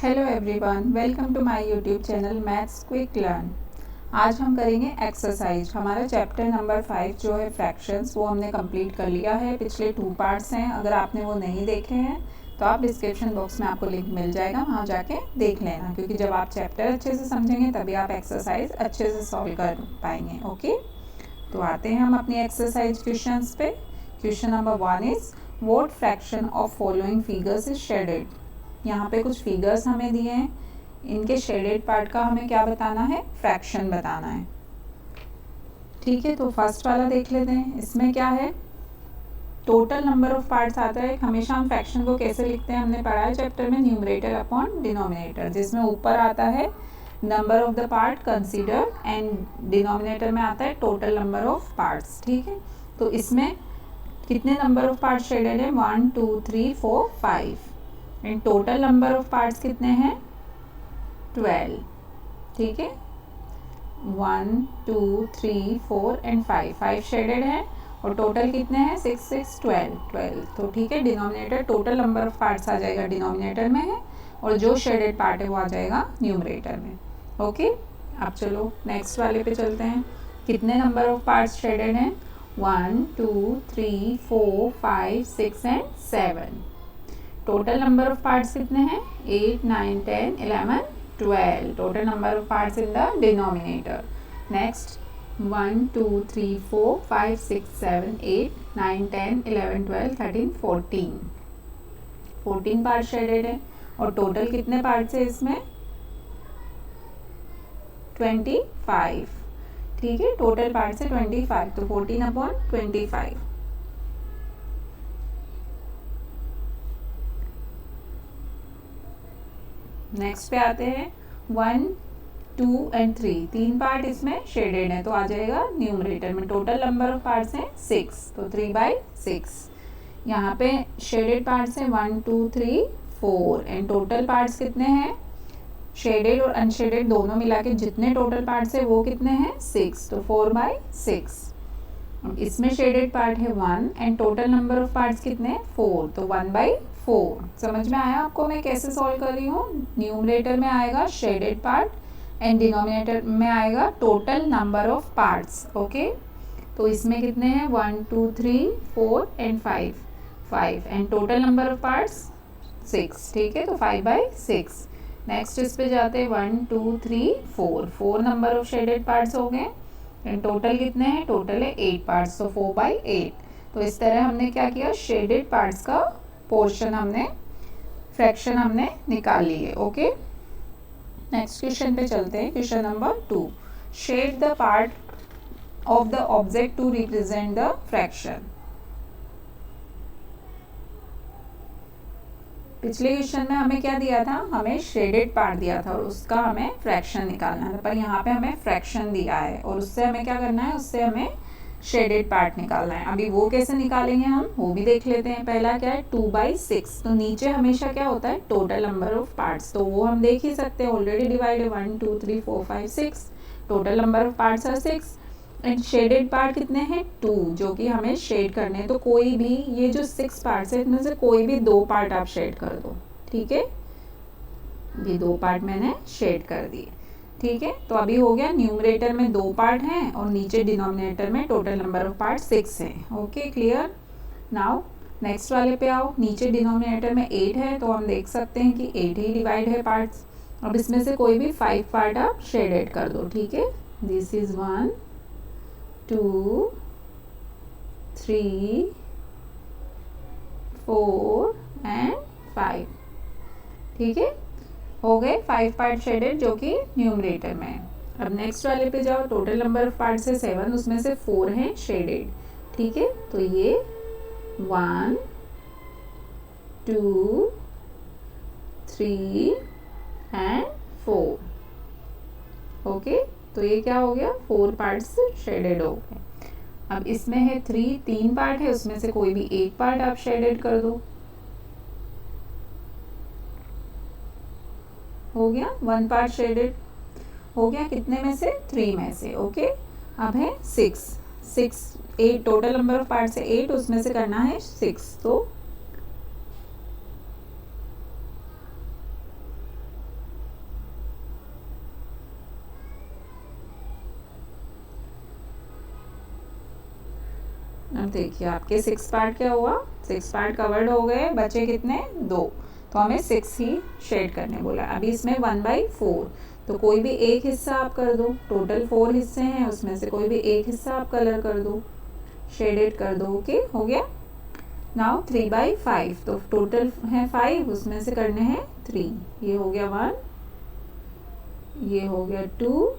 Hello everyone, welcome to my YouTube channel maths quick learn. आज हम करेंगे exercise. हमारा चैप्टर नंबर 5 जो है फ्रैक्शंस, वो हमने कंप्लीट कर लिया है। पिछले 2 पार्ट्स हैं, अगर आपने वो नहीं देखे हैं तो आप डिस्क्रिप्शन बॉक्स में आपको लिंक मिल जाएगा, वहाँ जाके देख लेना, क्योंकि जब आप चैप्टर अच्छे से समझेंगे तभी आप एक्सरसाइज अच्छे से सॉल्व कर पाएंगे। ओके, तो आते हैं हम अपनी एक्सरसाइज क्वेश्चंस पे। Question number 1 is what fraction of following figures is shaded. यहाँ पे कुछ फिगर्स हमें दिए हैं, इनके शेडेड पार्ट का हमें क्या बताना है, फ्रैक्शन बताना है। ठीक है, तो फर्स्ट वाला देख लेते हैं। इसमें क्या है, टोटल नंबर ऑफ पार्ट्स आता है। हमेशा हम फ्रैक्शन को कैसे लिखते हैं, हमने पढ़ा है चैप्टर में, न्यूमरेटर अपॉन डिनोमिनेटर, जिसमें ऊपर आता है number of the part considered and denominator में आता है टोटल नंबर ऑफ पार्ट्स। ठीक है, तो इसमें कितने नंबर ऑफ पार्ट्स शेडेड है, 1 2 3 4 5 and total number of parts कितने हैं, 12। ठीक है, 1 2 3 4 एंड 5 शेडेड है और टोटल कितने हैं, 6 6 12। तो ठीक है, denominator total number of parts आ जाएगा डिनोमिनेटर में है, और जो शेडेड पार्ट है वो आ जाएगा न्यूमरेटर में। ओके, अब चलो नेक्स्ट वाले पे चलते हैं। कितने नंबर ऑफ पार्ट्स शेडेड हैं, 1 2 3 4 5 6 and 7। Total number of parts कितने हैं, 8 9 10 11 12। Total number of parts in the denominator. Next 1 2 3 4 5 6 7 8 9 10 11 12 13 14 part shaded है और टोटल कितने पार्ट्स है इसमें, 25। ठीक है, टोटल पार्ट्स है 25, तो 14 अपॉन 25। नेक्स्ट पे आते हैं 1 2 एंड 3, 3 पार्ट इसमें शेडेड है, तो आ जाएगा न्यूमरेटर में। टोटल नंबर ऑफ पार्ट्स हैं 6, तो 3/6। यहाँ पे शेडेड पार्ट्स हैं 1 2 3 4 एंड टोटल पार्ट्स कितने हैं, शेडेड और अनशेडेड दोनों मिला के जितने टोटल पार्ट्स है वो कितने हैं, 6, तो 4/6। इसमें शेडेड पार्ट है 1 and total number of parts कितने हैं, 4, तो 1/4। समझ में आया आपको मैं कैसे सॉल्व कर रही हूँ। न्यूमरेटर में आएगा शेडेड पार्ट एंड डिनोमिनेटर में आएगा total number of parts. Okay, तो इसमें कितने हैं, 1 2 3 4 and 5 and total number of parts 6। ठीक है, तो 5/6। नेक्स्ट इस पे जाते हैं 1 2 3 4 नंबर ऑफ शेडेड पार्ट्स हो गए एंड टोटल कितने हैं, टोटल है 8 पार्ट्स, तो 4/8। तो इस तरह हमने क्या किया, शेडेड पार्ट्स का पोर्शन हमने, फ्रैक्शन हमने निकाल लिए। ओके, नेक्स्ट क्वेश्चन पे चलते हैं। Question number 2, shade the part of the object to represent the fraction. पिछले क्वेश्चन में हमें क्या दिया था, हमें शेडेड पार्ट दिया था और उसका हमें फ्रैक्शन निकालना था, पर यहाँ पे हमें फ्रैक्शन दिया है और उससे हमें क्या करना है, उससे हमें शेडेड पार्ट निकालना है। अभी वो कैसे निकालेंगे हम, वो भी देख लेते हैं। पहला क्या है, 2/6, तो नीचे हमेशा क्या होता है, टोटल नंबर ऑफ पार्ट्स, तो वो हम देख ही सकते हैं, ऑलरेडी डिवाइड है 1 2 3 4 5 6। Total number of parts are 6 and shaded part कितने हैं, 2, जो कि हमें शेड करने हैं। तो कोई भी, ये जो 6 पार्ट्स है इनमें से कोई भी 2 पार्ट आप शेड कर दो। ठीक है, ये 2 पार्ट मैंने शेड कर दिए। ठीक है, तो अभी हो गया, न्यूमरेटर में 2 पार्ट हैं और नीचे डिनोमिनेटर में टोटल नंबर ऑफ पार्ट 6 हैं। Okay, clear. नाउ नेक्स्ट वाले पे आओ। नीचे डिनोमिनेटर में 8 है, तो हम देख सकते हैं कि 8 ही डिवाइड है पार्ट्स। अब इसमें से कोई भी 5 पार्ट आप शेडेड कर दो। ठीक है, दिस इज 1 2 3 4 एंड 5। ठीक है, हो गए 5 पार्ट शेडेड जो कि न्यूमरेटर में है। अब नेक्स्ट वाले पे जाओ। टोटल नंबर ऑफ पार्ट्स है 7, उसमें से 4 हैं शेडेड। ठीक है, तो ये 1 2 3 एंड 4। ओके, तो ये क्या हो गया, 4 पार्ट्स शेडेड हो गए। अब इसमें है 3 पार्ट है, उसमें से कोई भी 1 पार्ट आप शेडेड कर दो। हो गया 1 पार्ट शेडेड, हो गया कितने में से, 3 में से। ओके, अब है 6 8, टोटल नंबर ऑफ पार्ट्स है 8, उसमें से करना है 6, तो अब देखिए आपके 6 पार्ट क्या हुआ, 6 पार्ट कवर्ड हो गए, बचे कितने 2, तो हमें 6 ही शेड करने बोला। अभी इसमें 1/4, तो कोई भी एक हिस्सा आप कर दो, टोटल 4 हिस्से हैं, उसमें से कोई भी एक हिस्सा आप कलर कर दो, शेडेड कर दो। ओके, हो गया। नाउ 3/5, तो टोटल है 5, उसमें से करने हैं 3, ये हो गया 1, ये हो गया 2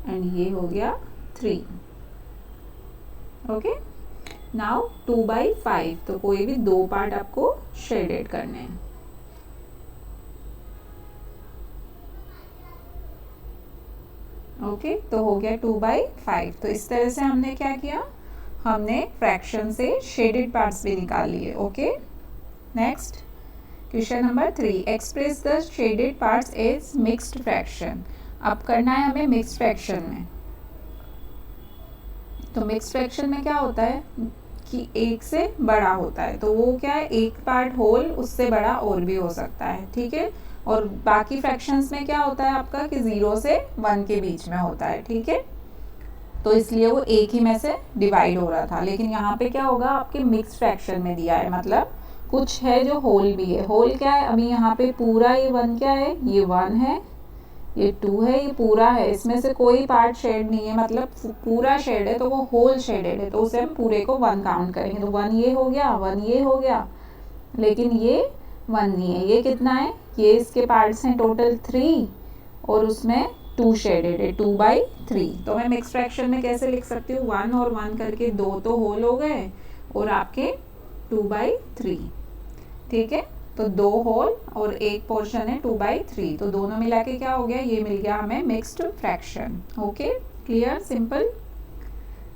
एंड ये हो गया 3। ओके, नाउ 2/5, तो कोई भी 2 पार्ट आपको शेडेड करने हैं। ओके, तो हो गया 2/5। तो इस तरह से हमने क्या किया, हमने फ्रैक्शन से शेडेड पार्ट्स भी निकाल लिए। Okay, next question number 3, express the shaded parts as mixed fraction. अब करना है हमें मिक्स्ड फ्रैक्शन में। तो मिक्स्ड फ्रैक्शन में क्या होता है कि एक से बड़ा होता है, तो वो क्या है, एक पार्ट होल, उससे बड़ा और भी हो सकता है। ठीक है, और बाकी फ्रैक्शंस में क्या होता है आपका कि 0 से 1 के बीच में होता है। ठीक है, तो इसलिए वो एक ही में से डिवाइड हो रहा था। लेकिन यहाँ पे क्या होगा, आपके मिक्स्ड फ्रैक्शन में दिया है, मतलब कुछ है जो होल भी है। होल क्या है, अभी यहाँ पे पूरा ये 1 क्या है, ये 1 है, ये 2 है, ये पूरा है, इसमें से कोई पार्ट शेड नहीं है, मतलब पूरा शेड है, तो वो होल शेडेड है, तो उसे हम पूरे को 1 काउंट करेंगे। तो 1 ये हो गया, 1 ये हो गया, लेकिन ये 1 नहीं है। ये कितना है, ये इसके पार्ट्स हैं टोटल 3 और उसमें 2 शेडेड है, 2/3। तो मैं मिक्स फ्रैक्शन में कैसे लिख सकती हूँ, 1 और 1 करके 2 तो होल हो गए और आपके 2/3। ठीक है, तो 2 होल और एक पोर्शन है 2/3, तो दोनों मिला के क्या हो गया, ये मिल गया हमें mixed fraction. Okay, clear, simple.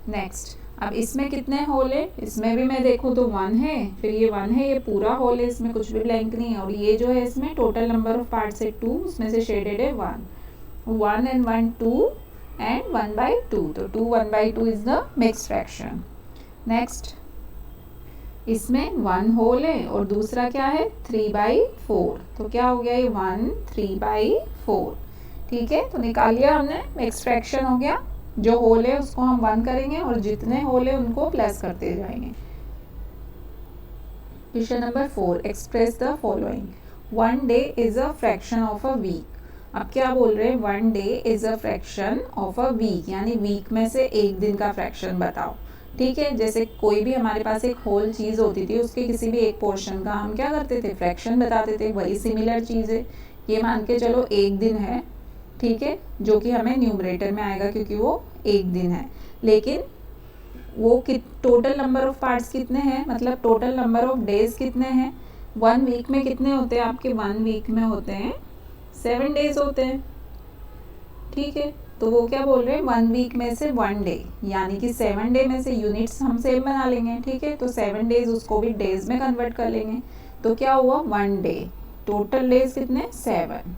Next, अब इसमें कितने होल है, इसमें भी मैं देखूँ तो 1 है, फिर ये 1 है, ये पूरा होल है, इसमें कुछ भी ब्लैंक नहीं है, और ये जो है इसमें टोटल नंबर ऑफ पार्ट्स है 2, उसमें से शेडेड है 1 and 1 2 and 1/2, तो 2 1/2 is the mixed fraction. Next, इसमें 1 होल है और दूसरा क्या है 3/4, तो क्या हो गया ये 1 3/4। ठीक है, तो निकाल लिया हमने, मिक्स्ड फ्रैक्शन हो गया। जो होल है उसको हम 1 करेंगे और जितने होल है उनको प्लस करते जाएंगे। Question number 4, express the following. 1 day is a fraction of a week. अब क्या बोल रहे हैं, 1 day is a fraction of a week, यानी वीक में से एक दिन का फ्रैक्शन बताओ। ठीक है, जैसे कोई भी हमारे पास एक होल चीज़ होती थी, उसके किसी भी एक पोर्शन का हम क्या करते थे, फ्रैक्शन बताते थे। वही सिमिलर चीज़ है, ये मान के चलो एक दिन है, ठीक है, जो कि हमें न्यूमरेटर में आएगा क्योंकि वो एक दिन है। लेकिन वो टोटल नंबर ऑफ पार्ट्स कितने हैं, मतलब टोटल नंबर ऑफ डेज कितने हैं। 1 वीक में कितने होते हैं आपके, 1 वीक में होते हैं 7 डेज होते हैं। ठीक है, तो वो क्या बोल रहे हैं, 1 वीक में से 1 डे, यानी कि 7 डे में से यूनिट्स हम सेम बना लेंगे। ठीक है, तो 7 डेज उसको भी डेज में कन्वर्ट कर लेंगे, तो क्या हुआ 1 डे, टोटल डेज कितने 7।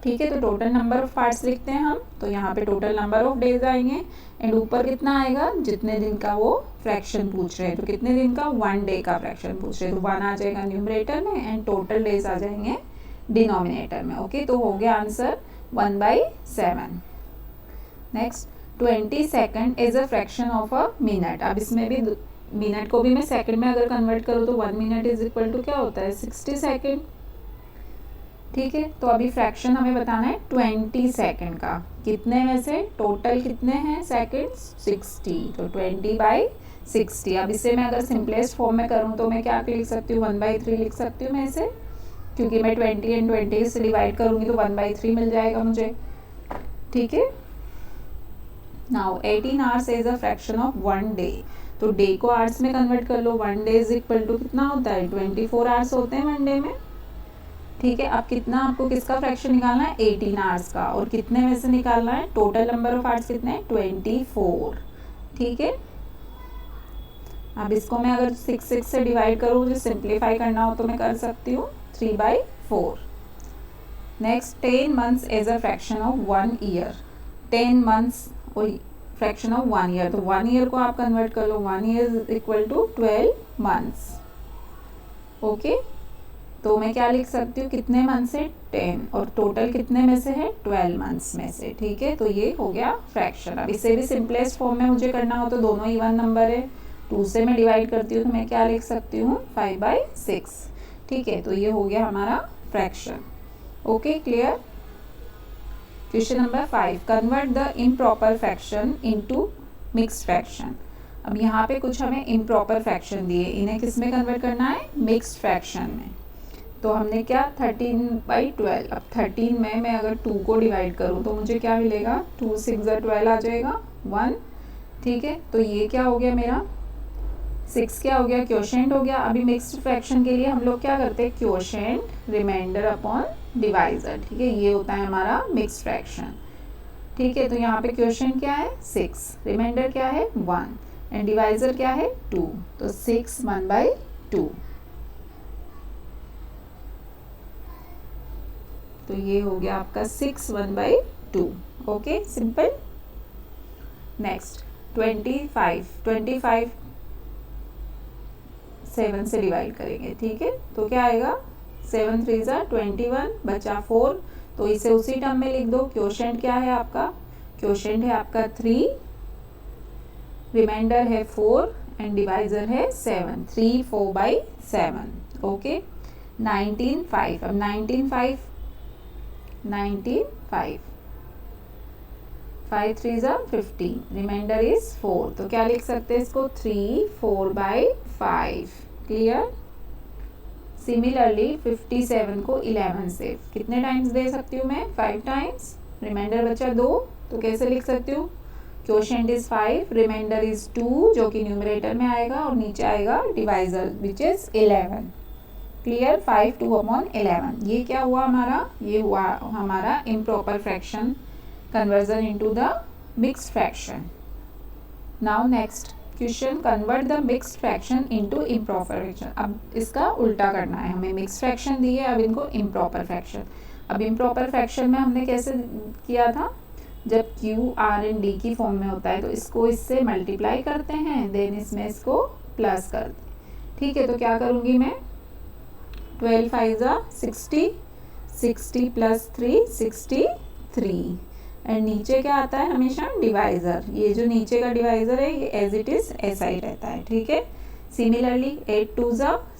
ठीक है, तो टोटल नंबर ऑफ पार्ट्स लिखते हैं हम, तो यहाँ पे टोटल नंबर ऑफ डेज आएंगे एंड ऊपर कितना आएगा, जितने दिन का वो फ्रैक्शन पूछ रहे हैं, तो कितने दिन का 1 डे का फ्रैक्शन पूछ रहे हैं, तो 1 आ जाएगा न्यूमरेटर में एंड टोटल डेज आ जाएंगे डिनोमिनेटर में। ओके, तो हो गया answer 1/7। Next, 20 second is a fraction of a minute. अब इसमें भी मिनट को भी मैं सेकंड में अगर कन्वर्ट करूँ तो 1 मिनट इज इक्वल टू क्या होता है 60 सेकेंड। ठीक है, तो अभी फ्रैक्शन हमें बताना है 20 सेकेंड का, कितने में से टोटल कितने हैं सेकेंड्स 60, तो 20/60। अब इसे मैं अगर सिंपलेस्ट फॉर्म में करूँ तो मैं क्या लिख सकती हूँ, 1/3 लिख सकती हूँ मैं इसे, क्योंकि मैं 20 एंड 20 से डिवाइड करूँगी तो 1/3 मिल जाएगा मुझे। ठीक है, now 18 hours is a fraction of 1 day, तो डे को आवर्स में कन्वर्ट कर लो, 1 डे इज इक्वल टू कितना होता है 24 आवर्स होते हैं 1 डे में। ठीक है, अब कितना आपको किसका फ्रैक्शन निकालना है 18 आवर्स का, और कितने में से निकालना है, टोटल नंबर ऑफ आवर्स कितने हैं 24। ठीक है, अब इसको मैं अगर 6 से डिवाइड करूँ, मुझे सिंप्लीफाई करना हो तो मैं कर सकती हूँ 3/4। Next, 10 months is a fraction of 1 year. 10 months और फ्रैक्शन ऑफ 1 ईयर, तो 1 ईयर को आप कन्वर्ट कर लो, 1 year is equal to 12 months. Okay, तो मैं क्या लिख सकती हूँ, कितने मंथ्स है 10 और टोटल कितने में से है 12 मंथ्स में से। ठीक है, तो ये हो गया फ्रैक्शन। अब इसे भी सिंपलेस्ट फॉर्म में मुझे करना हो तो दोनों इवन नंबर है, 2 से मैं डिवाइड करती हूँ तो मैं क्या लिख सकती हूँ 5/6। ठीक है, तो ये हो गया हमारा fraction. Okay, clear. Question number 5, convert the improper fraction into mixed fraction. अब यहाँ पे कुछ हमें इम्प्रॉपर फ्रैक्शन दिए, इन्हें किस में कन्वर्ट करना है, मिक्स्ड फ्रैक्शन में। तो हमने क्या 13/12, अब 13 में मैं अगर 2 को डिवाइड करूँ तो मुझे क्या मिलेगा, 2 6 12 आ जाएगा 1। ठीक है, तो ये क्या हो गया मेरा 6 क्या हो गया, क्वोशिएंट हो गया। अभी मिक्स्ड फ्रैक्शन के लिए हम लोग क्या करते हैं, क्वोशिएंट रिमाइंडर अपॉन डिवाइजर। ठीक है, ये होता है हमारा मिक्स्ड फ्रैक्शन। ठीक है, तो यहाँ पे क्वोशिएंट क्या है 6, रिमाइंडर क्या है 1 एंड डिवाइजर क्या है 2, तो 6 1/2। तो ये हो गया आपका 6 1/2। Okay, simple. नेक्स्ट 25 7 से डिवाइड करेंगे। ठीक है, तो क्या आएगा 7 3 21, बचा 4, तो इसे उसी टर्म में लिख दो। क्वोशिएंट क्या है आपका, क्वोशिएंट है आपका 3, रिमाइंडर है 4 एंड डिवाइजर है 7, 3 4/7। ओके, 19 5, अब 19 5 5 3 15, रिमाइंडर इज 4, तो क्या लिख सकते हैं इसको 3 4/5। क्लियर। सिमिलरली 57 को 11 से कितने टाइम्स दे सकती हूँ मैं, 5 टाइम्स, रिमाइंडर बचा 2, तो कैसे लिख सकती हूँ, क्वोशिएंट इज 5, रिमाइंडर इज 2 जो कि न्यूमरेटर में आएगा और नीचे आएगा डिवाइजर विच इज 11। क्लियर, 5 2/11। ये क्या हुआ हमारा, ये हुआ हमारा improper fraction conversion into the mixed fraction. Now next question, convert the mixed fraction into improper fraction. अब इसका उल्टा करना है हमें, मिक्स्ड फ्रैक्शन दी है, अब इनको इम्प्रॉपर फ्रैक्शन। अब इम्प्रॉपर फ्रैक्शन में हमने कैसे किया था, जब Q R एंड D की फॉर्म में होता है तो इसको इससे मल्टीप्लाई करते हैं, देन इसमें इसको प्लस करते हैं। ठीक है, तो क्या करूँगी मैं, 12 5 60, 60 + 3 63 एंड नीचे क्या आता है हमेशा डिवाइजर। ये जो नीचे का डिवाइजर है ये एज इट इज ऐसा ही रहता है। ठीक है, सिमिलरली 8 2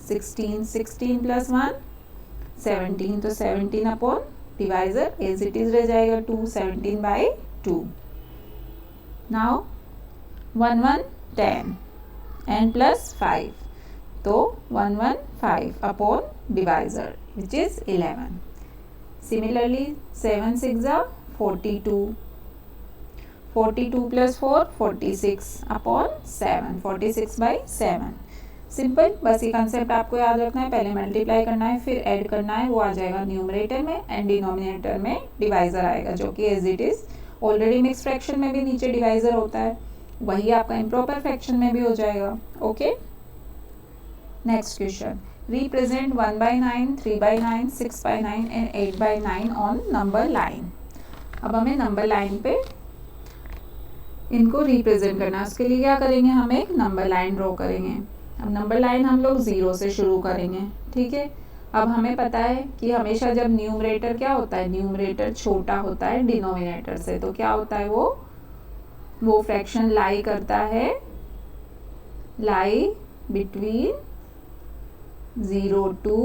16, 16 + 1 17, तो 17 upon divisor as it is रह जाएगा 2, 17/2। नाउ 1 1 10 एंड +5, तो 1 1 5 upon divisor which is 11। Similarly 7 6 42, 42 + 4 46 upon 7, 46/7। Simple, बस ये कंसेप्ट आपको याद रखना है, पहले मल्टीप्लाई करना है फिर ऐड करना है, वो आ जाएगा न्यूमरेटर में एंड डिनोमिनेटर में डिवाइजर आएगा जो कि as it is already mix fraction में भी नीचे डिवाइजर होता है, वही आपका इम्प्रॉपर फ्रैक्शन में भी हो जाएगा। Okay, next question, represent 1/9, 3/9, 6/9 and 8/9 on number line. अब हमें नंबर लाइन पे इनको रिप्रेजेंट करना है, उसके लिए क्या करेंगे, हम एक नंबर लाइन ड्रॉ करेंगे। अब नंबर लाइन हम लोग 0 से शुरू करेंगे। ठीक है, अब हमें पता है कि हमेशा जब न्यूमरेटर क्या होता है, न्यूमरेटर छोटा होता है डिनोमिनेटर से, तो क्या होता है वो फ्रैक्शन लाई करता है, लाई बिटवीन 0 to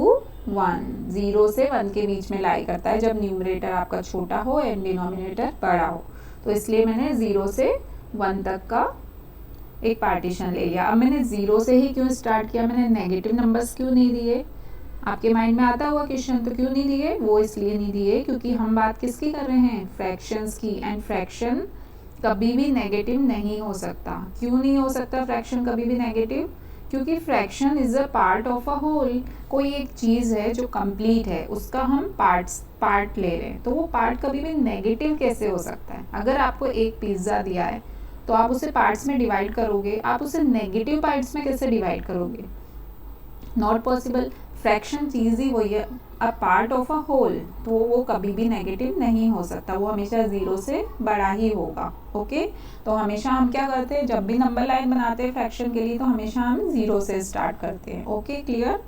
1, 0 से 1 के बीच में लाई करता है जब न्यूमरेटर आपका छोटा हो एंड डिनोमिनेटर बड़ा हो। तो इसलिए मैंने 0 से 1 तक का एक पार्टीशन ले लिया। अब मैंने 0 से ही क्यों स्टार्ट किया, मैंने नेगेटिव नंबर्स क्यों नहीं दिए, आपके माइंड में आता हुआ क्वेश्चन, तो क्यों नहीं दिए, वो इसलिए नहीं दिए क्योंकि हम बात किसकी कर रहे हैं, फ्रैक्शंस की, एंड फ्रैक्शन कभी भी नेगेटिव नहीं हो सकता। क्यों नहीं हो सकता फ्रैक्शन कभी भी नेगेटिव, क्योंकि fraction is a part of a whole. कोई एक चीज़ है जो कंप्लीट है, उसका हम पार्ट ले रहे हैं, तो वो पार्ट कभी भी नेगेटिव कैसे हो सकता है। अगर आपको एक पिज्ज़ा दिया है तो आप उसे पार्ट्स में डिवाइड करोगे, आप उसे नेगेटिव पार्ट्स में कैसे डिवाइड करोगे, नॉट पॉसिबल। फ्रैक्शन चीज़ ही वही है, a part of a whole, तो वो कभी भी नेगेटिव नहीं हो सकता, वो हमेशा 0 से बड़ा ही होगा। ओके, तो हमेशा हम क्या करते हैं, जब भी नंबर लाइन बनाते हैं फ्रैक्शन के लिए तो हमेशा हम 0 से स्टार्ट करते हैं। Okay, clear.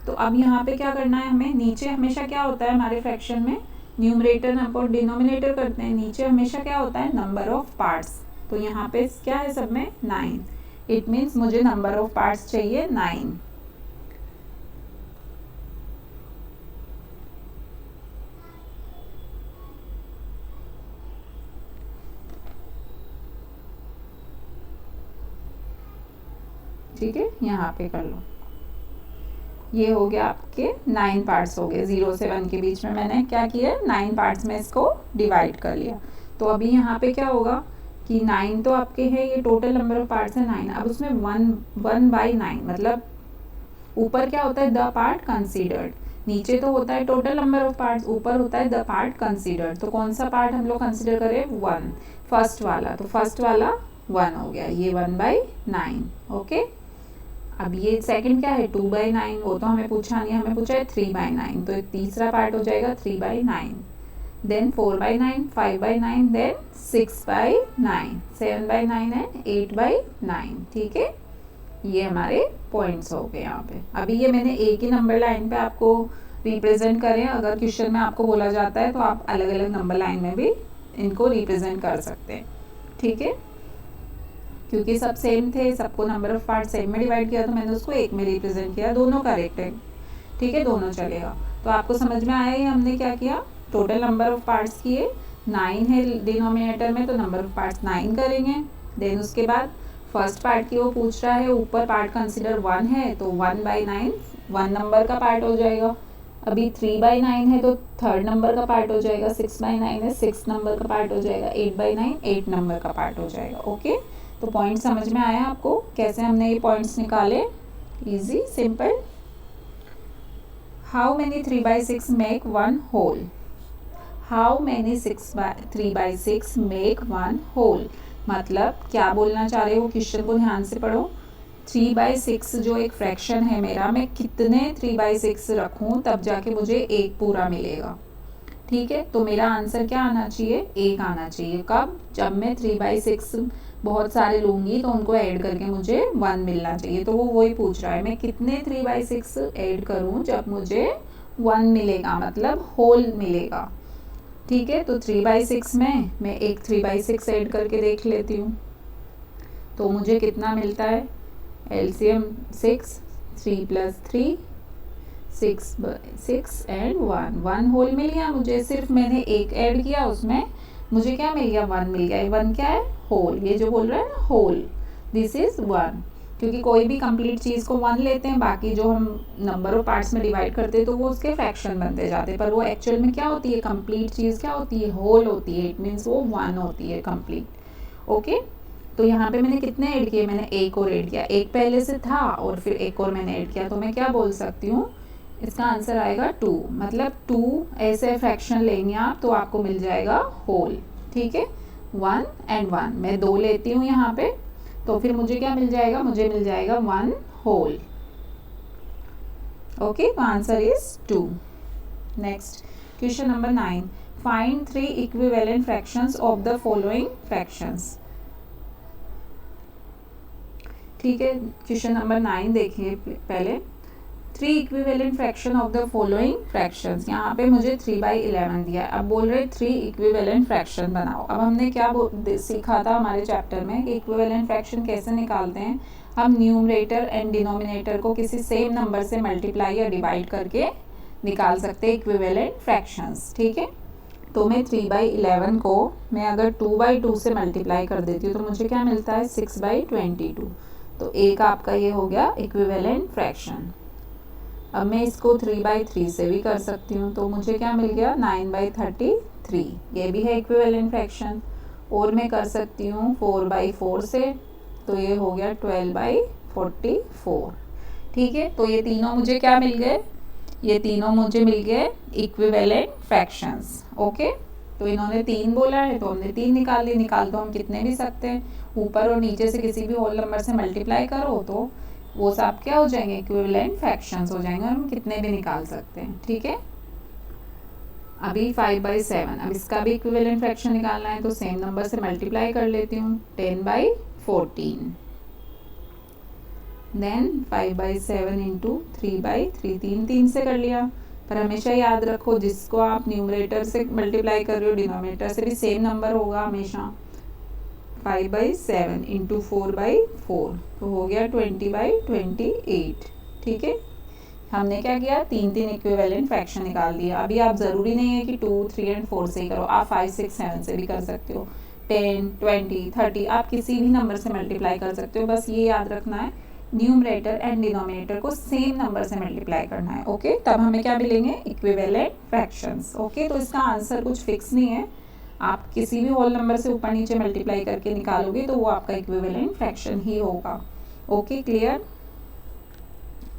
तो अब यहाँ पे क्या करना है हमें, नीचे हमेशा क्या होता है हमारे फ्रैक्शन में, न्यूमरेटर अपॉन डिनोमिनेटर करते हैं, नीचे हमेशा क्या होता है नंबर ऑफ पार्ट्स। तो यहाँ पे क्या है सब में 9, इट मीन्स मुझे नंबर ऑफ पार्ट्स चाहिए 9। ठीक है, यहाँ पे कर लो। ये हो गया आपके 9 पार्ट्स हो गए, 0 से 1 के बीच में मैंने क्या किया, 9 पार्ट्स में इसको डिवाइड कर लिया। तो अभी यहाँ पे क्या होगा कि 9 तो आपके है, ये टोटल नंबर ऑफ पार्ट्स है 9। अब उसमें 1/9 मतलब ऊपर क्या होता है, द पार्ट कंसीडर्ड, नीचे तो होता है टोटल नंबर ऑफ पार्ट्स, ऊपर होता है द पार्ट कंसीडर्ड। तो कौन सा पार्ट हम लोग कंसीडर करें, 1, फर्स्ट वाला। तो फर्स्ट वाला 1 हो गया, ये 1/9। ओके, अब ये सेकंड क्या है, 2/9, वो तो हमें पूछा नहीं, हमें पूछा है 3/9। तो तीसरा पार्ट हो जाएगा 3/9, देन 4/9, 5/9, देन 6/9, 7/9 एंड 8/9। ठीक है, ये हमारे पॉइंट्स हो गए यहाँ पे। अभी ये मैंने एक ही नंबर लाइन पे आपको रिप्रेजेंट करें, अगर क्वेश्चन में आपको बोला जाता है तो आप अलग अलग नंबर लाइन में भी इनको रिप्रेजेंट कर सकते हैं। ठीक है, क्योंकि सब सेम थे, सबको नंबर ऑफ पार्ट सेम में डिवाइड किया, तो मैंने उसको एक में रिप्रेजेंट किया, दोनों करेक्ट है। ठीक है, दोनों चलेगा। तो आपको समझ में आया ही हमने क्या किया, टोटल नंबर ऑफ पार्ट्स किए, 9 है डिनोमिनेटर में, तो नंबर ऑफ पार्ट्स 9 करेंगे। देन उसके बाद फर्स्ट पार्ट की वो पूछ रहा है, ऊपर पार्ट कंसिडर 1 है, तो 1/9 1 नंबर का पार्ट हो जाएगा। अभी 3/9 है तो थर्ड नंबर का पार्ट हो जाएगा, 6/9 है 6 नंबर का पार्ट हो जाएगा, 8/9 8 नंबर का पार्ट हो जाएगा। ओके, तो पॉइंट समझ में आया आपको कैसे हमने ये पॉइंट्स निकाले, easy simple. How many 3/6 make 1 whole, how many 3/6 make 1 whole, मतलब क्या बोलना चाह रहे हो, क्वेश्चन को ध्यान से पढ़ो। 3/6 जो एक फ्रैक्शन है मेरा, मैं कितने 3/6 रखूं तब जाके मुझे एक पूरा मिलेगा। ठीक है, तो मेरा आंसर क्या आना चाहिए, 1 आना चाहिए। कब, जब मैं 3/6 बहुत सारे लूँगी तो उनको ऐड करके मुझे 1 मिलना चाहिए। तो वो वही पूछ रहा है, मैं कितने 3/6 ऐड करूँ जब मुझे 1 मिलेगा, मतलब होल मिलेगा। ठीक है, तो 3/6 में मैं एक 3/6 ऐड करके देख लेती हूँ, तो मुझे कितना मिलता है, एलसीएम 6, 3 + 3 6 एंड 1 होल मिल गया मुझे। सिर्फ मैंने एक ऐड किया, उसमें मुझे क्या मिल गया, 1 मिल गया। 1 क्या है, होल, ये जो बोल रहा है ना होल, दिस इज 1। क्योंकि कोई भी कंप्लीट चीज़ को 1 लेते हैं, बाकी जो हम नंबर ऑफ पार्ट्स में डिवाइड करते हैं तो वो उसके फ्रैक्शन बनते जाते हैं, पर वो एक्चुअल में क्या होती है, कंप्लीट चीज़ क्या होती है, होल होती है। इट मीन्स वो 1 होती है कंप्लीट। ओके, तो यहाँ पे मैंने कितने ऐड किए, मैंने एक और ऐड किया, एक पहले से था और फिर एक और मैंने ऐड किया, तो मैं क्या बोल सकती हूँ, इसका आंसर आएगा 2। मतलब 2 ऐसे फ्रैक्शन लेंगे आप तो आपको मिल जाएगा होल। ठीक है, 1 एंड 1 मैं 2 लेती हूँ यहाँ पे, तो फिर मुझे क्या मिल जाएगा, मुझे मिल जाएगा 1 होल। ओके, तो answer is 2। Next question number 9, find 3 equivalent fractions of the following fractions. ठीक है, क्वेश्चन नंबर 9 देखिए पहले, 3 equivalent fraction of the following fractions. यहाँ पे मुझे 3/11 दिया है, अब बोल रहे 3 इक्विवेलेंट फ्रैक्शन बनाओ। अब हमने क्या सीखा था हमारे चैप्टर में कि इक्विवेलेंट फ्रैक्शन कैसे निकालते हैं, हम न्यूमरेटर एंड डिनोमिनेटर को किसी सेम नंबर से मल्टीप्लाई या डिवाइड करके निकाल सकते हैं इक्विवेलेंट फ्रैक्शंस। ठीक है, तो मैं 3/11 को मैं अगर 2/2 से मल्टीप्लाई कर देती हूँ तो मुझे क्या मिलता है, 6/22। तो एक आपका ये हो गया इक्विवेलेंट फ्रैक्शन। अब मैं इसको 3/3 से भी कर सकती हूँ, तो मुझे क्या मिल गया, 9/33, ये भी है इक्विवेलेंट फ्रैक्शन। और मैं कर सकती हूँ 4/4 से, तो ये हो गया 12/44। ठीक है, तो ये तीनों मुझे क्या मिल गए, ये तीनों मुझे मिल गए इक्विवेलेंट फ्रैक्शंस। ओके, तो इन्होंने 3 बोला है तो हमने 3 निकाल ली। निकाल तो हम कितने भी सकते हैं, ऊपर और नीचे से किसी भी होल नंबर से मल्टीप्लाई करो तो वो सब क्या हो जाएंगे, इक्विवेलेंट फ्रैक्शंस हो जाएंगे, हम कितने भी निकाल सकते हैं। ठीक है, अभी 5/7, अब इसका भी इक्विवेलेंट फ्रैक्शन निकालना है तो सेम नंबर से मल्टीप्लाई कर लेती हूँ, 10/14, देन 5/7 इंटू 3/3, 3 से कर लिया। पर हमेशा याद रखो, जिसको आप न्यूमरेटर से मल्टीप्लाई कर रहे हो डिनोमिनेटर से भी सेम नंबर होगा हमेशा। 5/7 इंटू 4/4, तो हो गया 20/28। ठीक है, हमने क्या किया, 3 इक्विवेलेंट फ्रैक्शन निकाल दिया। अभी आप ज़रूरी नहीं है कि 2, 3 और 4 से ही करो, आप 5, 6, 7 से भी कर सकते हो, 10, 20, 30 आप किसी भी नंबर से मल्टीप्लाई कर सकते हो। बस ये याद रखना है न्यूमरेटर एंड डिनोमिनेटर को सेम नंबर से मल्टीप्लाई करना है। ओके, तब हमें क्या मिलेंगे, इक्विवेलेंट फ्रैक्शंस। ओके, तो इसका आंसर कुछ फिक्स नहीं है, आप किसी भी होल नंबर से ऊपर नीचे मल्टीप्लाई करके निकालोगे तो वो आपका इक्विवेलेंट फ्रैक्शन ही होगा। Okay, clear.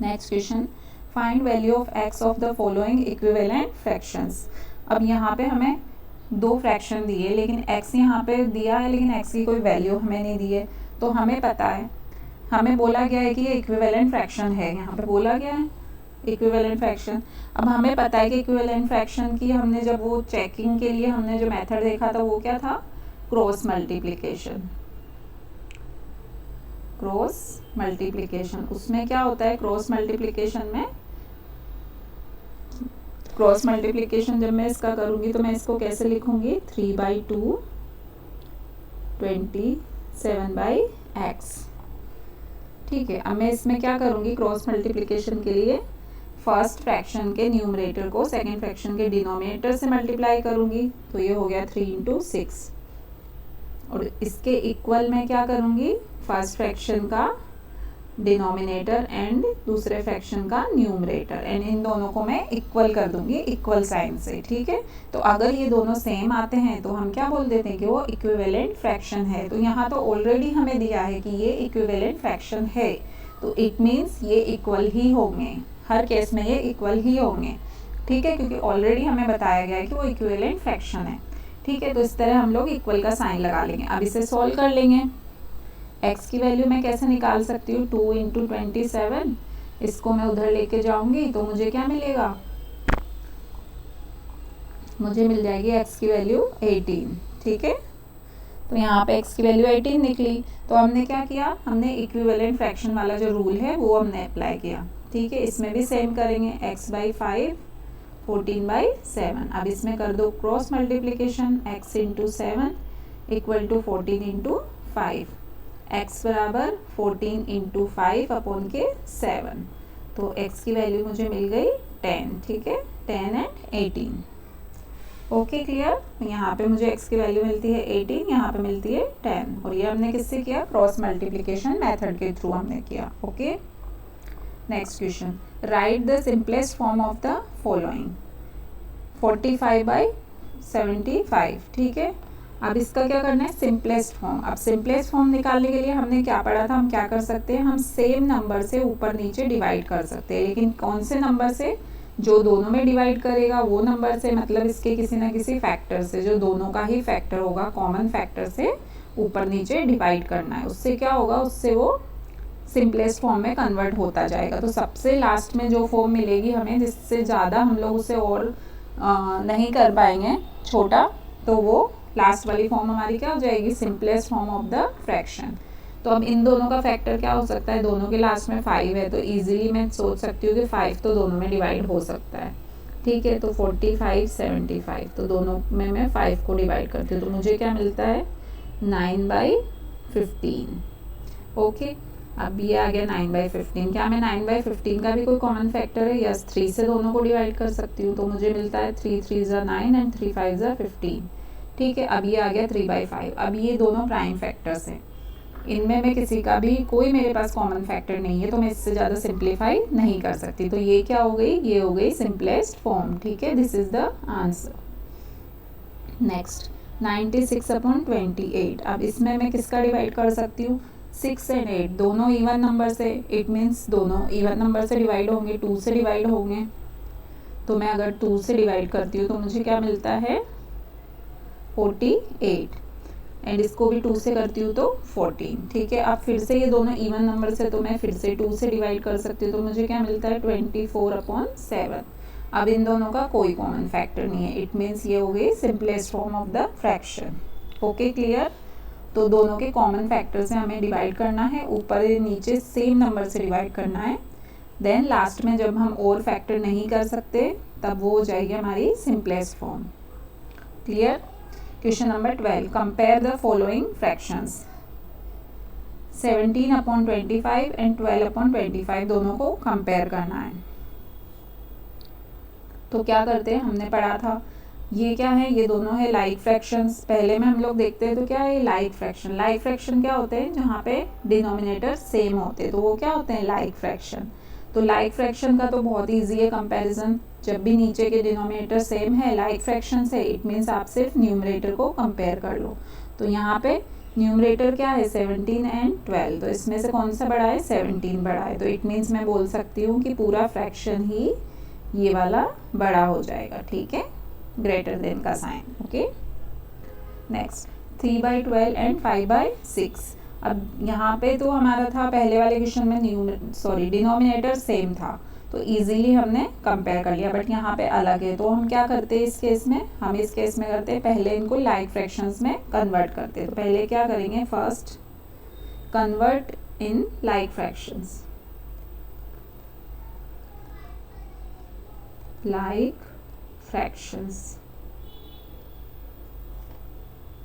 Next question, find value of x of the following equivalent fractions. अब यहाँ पे हमें दो फ्रैक्शन दिए, लेकिन x यहाँ पे दिया है, लेकिन x की कोई वैल्यू हमें नहीं दी है। तो हमें पता है, हमें बोला गया है कि ये इक्विवेलेंट फ्रैक्शन है, यहाँ पे बोला गया है इक्विवेलेंट फ्रैक्शन। अब हमें पता है कि इक्विवेलेंट फ्रैक्शन की हमने जब वो चेकिंग के लिए हमने जो मेथड देखा था वो क्या था, क्रॉस मल्टीप्लिकेशन। क्रॉस मल्टीप्लिकेशन, उसमें क्या होता है, क्रॉस मल्टीप्लिकेशन में, क्रॉस मल्टीप्लिकेशन जब मैं इसका करूँगी तो मैं इसको कैसे लिखूँगी, 3/2 27/x। ठीक है, अब मैं इसमें क्या करूँगी, क्रॉस मल्टीप्लिकेशन के लिए फर्स्ट फ्रैक्शन के न्यूमरेटर को सेकंड फ्रैक्शन के डिनोमिनेटर से मल्टीप्लाई करूँगी, तो ये हो गया 3 × 6। और इसके इक्वल मैं क्या करूँगी, फर्स्ट फ्रैक्शन का डिनोमिनेटर एंड दूसरे फ्रैक्शन का न्यूमरेटर, एंड इन दोनों को मैं इक्वल कर दूंगी इक्वल साइन से। ठीक है, तो अगर ये दोनों सेम आते हैं तो हम क्या बोल देते हैं कि वो इक्विवेलेंट फ्रैक्शन है। तो यहाँ तो ऑलरेडी हमें दिया है कि ये इक्विवेलेंट फ्रैक्शन है, तो इट मीन्स ये इक्वल ही होंगे, हर केस में ये इक्वल ही होंगे। ठीक है, क्योंकि ऑलरेडी हमें बताया गया है कि वो इक्विवेलेंट फ्रैक्शन है। ठीक है, तो इस तरह हम लोग इक्वल का साइन लगा लेंगे। अब इसे सॉल्व कर लेंगे। x की वैल्यू मैं कैसे निकाल सकती हूँ, 2 × 27, इसको मैं उधर लेके जाऊंगी तो मुझे क्या मिलेगा, मुझे मिल जाएगी x की वैल्यू 18। ठीक है, तो यहाँ पे x की वैल्यू 18 निकली। तो हमने क्या किया, हमने इक्विवेलेंट फ्रैक्शन वाला जो रूल है वो हमने अप्लाई किया। ठीक है, इसमें भी सेम करेंगे, x/5 14/7। अब इसमें कर दो क्रॉस मल्टीप्लिकेशन, x × 7 = 14 × 5, x बराबर 14 × 5 अपॉन के 7। तो x की वैल्यू मुझे मिल गई 10। ठीक है, 10 and 18। Okay, clear. यहाँ पे मुझे x की वैल्यू मिलती है 18, यहाँ पे मिलती है 10, और ये हमने किससे किया, क्रॉस मल्टीप्लिकेशन मेथड के थ्रू हमने किया। Okay, next question, right the simplest form of the following. 45/75। ठीक है, अब इसका क्या करना है, सिंपलेस्ट फॉर्म। अब सिंपलेस्ट फॉर्म निकालने के लिए हमने क्या पढ़ा था, हम क्या कर सकते हैं, हम सेम नंबर से ऊपर नीचे डिवाइड कर सकते हैं, लेकिन कौन से नंबर से, जो दोनों में डिवाइड करेगा वो नंबर से, मतलब इसके किसी ना किसी फैक्टर से, जो दोनों का ही फैक्टर होगा, कॉमन फैक्टर से ऊपर नीचे डिवाइड करना है। उससे क्या होगा, उससे वो सिंपलेस्ट फॉर्म में कन्वर्ट होता जाएगा। तो सबसे लास्ट में जो फॉर्म मिलेगी हमें, जिससे ज़्यादा हम लोग उसे और नहीं कर पाएंगे छोटा, तो वो लास्ट वाली फॉर्म हमारी क्या हो जाएगी, simplest form of the fraction. तो अब इन दोनों का फैक्टर क्या हो सकता है, दोनों के लास्ट में 5 है, तो इजीली मैं सोच सकती हूँ कि 5 तो दोनों में डिवाइड हो सकता है। ठीक है, तो 45/75, तो दोनों में मैं 5 को डिवाइड करती हूँ, तो मुझे क्या मिलता है, 9/15। ओके, अब ये आ गया 9/15। क्या मैं 9/15 का भी कोई कॉमन फैक्टर है, यस, 3 से दोनों को डिवाइड कर सकती हूँ, तो मुझे मिलता है 3 3 × 9 एंड 3 5 × 15। ठीक है, अब ये आ गया 3/5। अब ये दोनों प्राइम फैक्टर्स हैं, इनमें मैं किसी का भी, कोई मेरे पास कॉमन फैक्टर नहीं है, तो मैं इससे ज़्यादा सिंप्लीफाई नहीं कर सकती। तो ये क्या हो गई, ये हो गई सिंपलेस्ट फॉर्म। ठीक है, this is the answer. Next, 96/28। अब इसमें मैं किसका डिवाइड कर सकती हूँ, 6 और 8 दोनों इवन नंबर से, इट मीन्स दोनों इवन नंबर से डिवाइड होंगे, 2 से डिवाइड होंगे। तो मैं अगर 2 से डिवाइड करती हूँ तो मुझे क्या मिलता है, 48, एंड इसको भी 2 से करती हूँ तो 14। ठीक है, अब फिर से ये दोनों इवन नंबर से, तो मैं फिर से 2 से डिवाइड कर सकती हूँ, तो मुझे क्या मिलता है, 24/7। अब इन दोनों का कोई कॉमन फैक्टर नहीं है, इट मीन्स ये हो गई simplest form of the fraction. Okay, clear. तो दोनों के कॉमन फैक्टर से हमें डिवाइड करना है, ऊपर नीचे सेम नंबर से डिवाइड करना है, देन लास्ट में जब हम और फैक्टर नहीं कर सकते तब वो हो जाएगी हमारी simplest form. Clear. Question number 12, compare the following fractions. 17/25 and 12/25 दोनों को कंपेयर करना है। तो क्या करते हैं, हमने पढ़ा था ये क्या है, ये दोनों है लाइक फ्रैक्शंस। पहले में हम लोग देखते हैं तो क्या है, लाइक फ्रैक्शन। लाइक फ्रैक्शन क्या होते हैं, जहाँ पे डिनोमिनेटर सेम होते हैं तो वो क्या होते हैं, लाइक फ्रैक्शन। तो लाइक फ्रैक्शन का तो बहुत ईजी है कंपैरिजन। जब भी नीचे के डिनोमिनेटर सेम है लाइक फ्रैक्शन से, इट मीन्स आप सिर्फ न्यूमरेटर को कंपेयर कर लो। तो यहाँ पे न्यूमरेटर क्या है, 17 एंड 12, तो इसमें से कौन सा बड़ा है, 17 बड़ा है। तो इट मीन्स मैं बोल सकती हूँ कि पूरा फ्रैक्शन ही ये वाला बड़ा हो जाएगा, ठीक है, ग्रेटर देन का साइन। Okay, next 3/12 and 5/6। अब यहाँ पे तो हमारा था पहले वाले क्वेश्चन में डिनोमिनेटर सेम था तो इजीली हमने कंपेयर कर लिया, बट यहाँ पे अलग है। तो हम क्या करते हैं इस केस में, हम इस केस में करते हैं पहले इनको लाइक फ्रैक्शंस में कन्वर्ट करते हैं। तो पहले क्या करेंगे, first convert in like fractions, like fractions.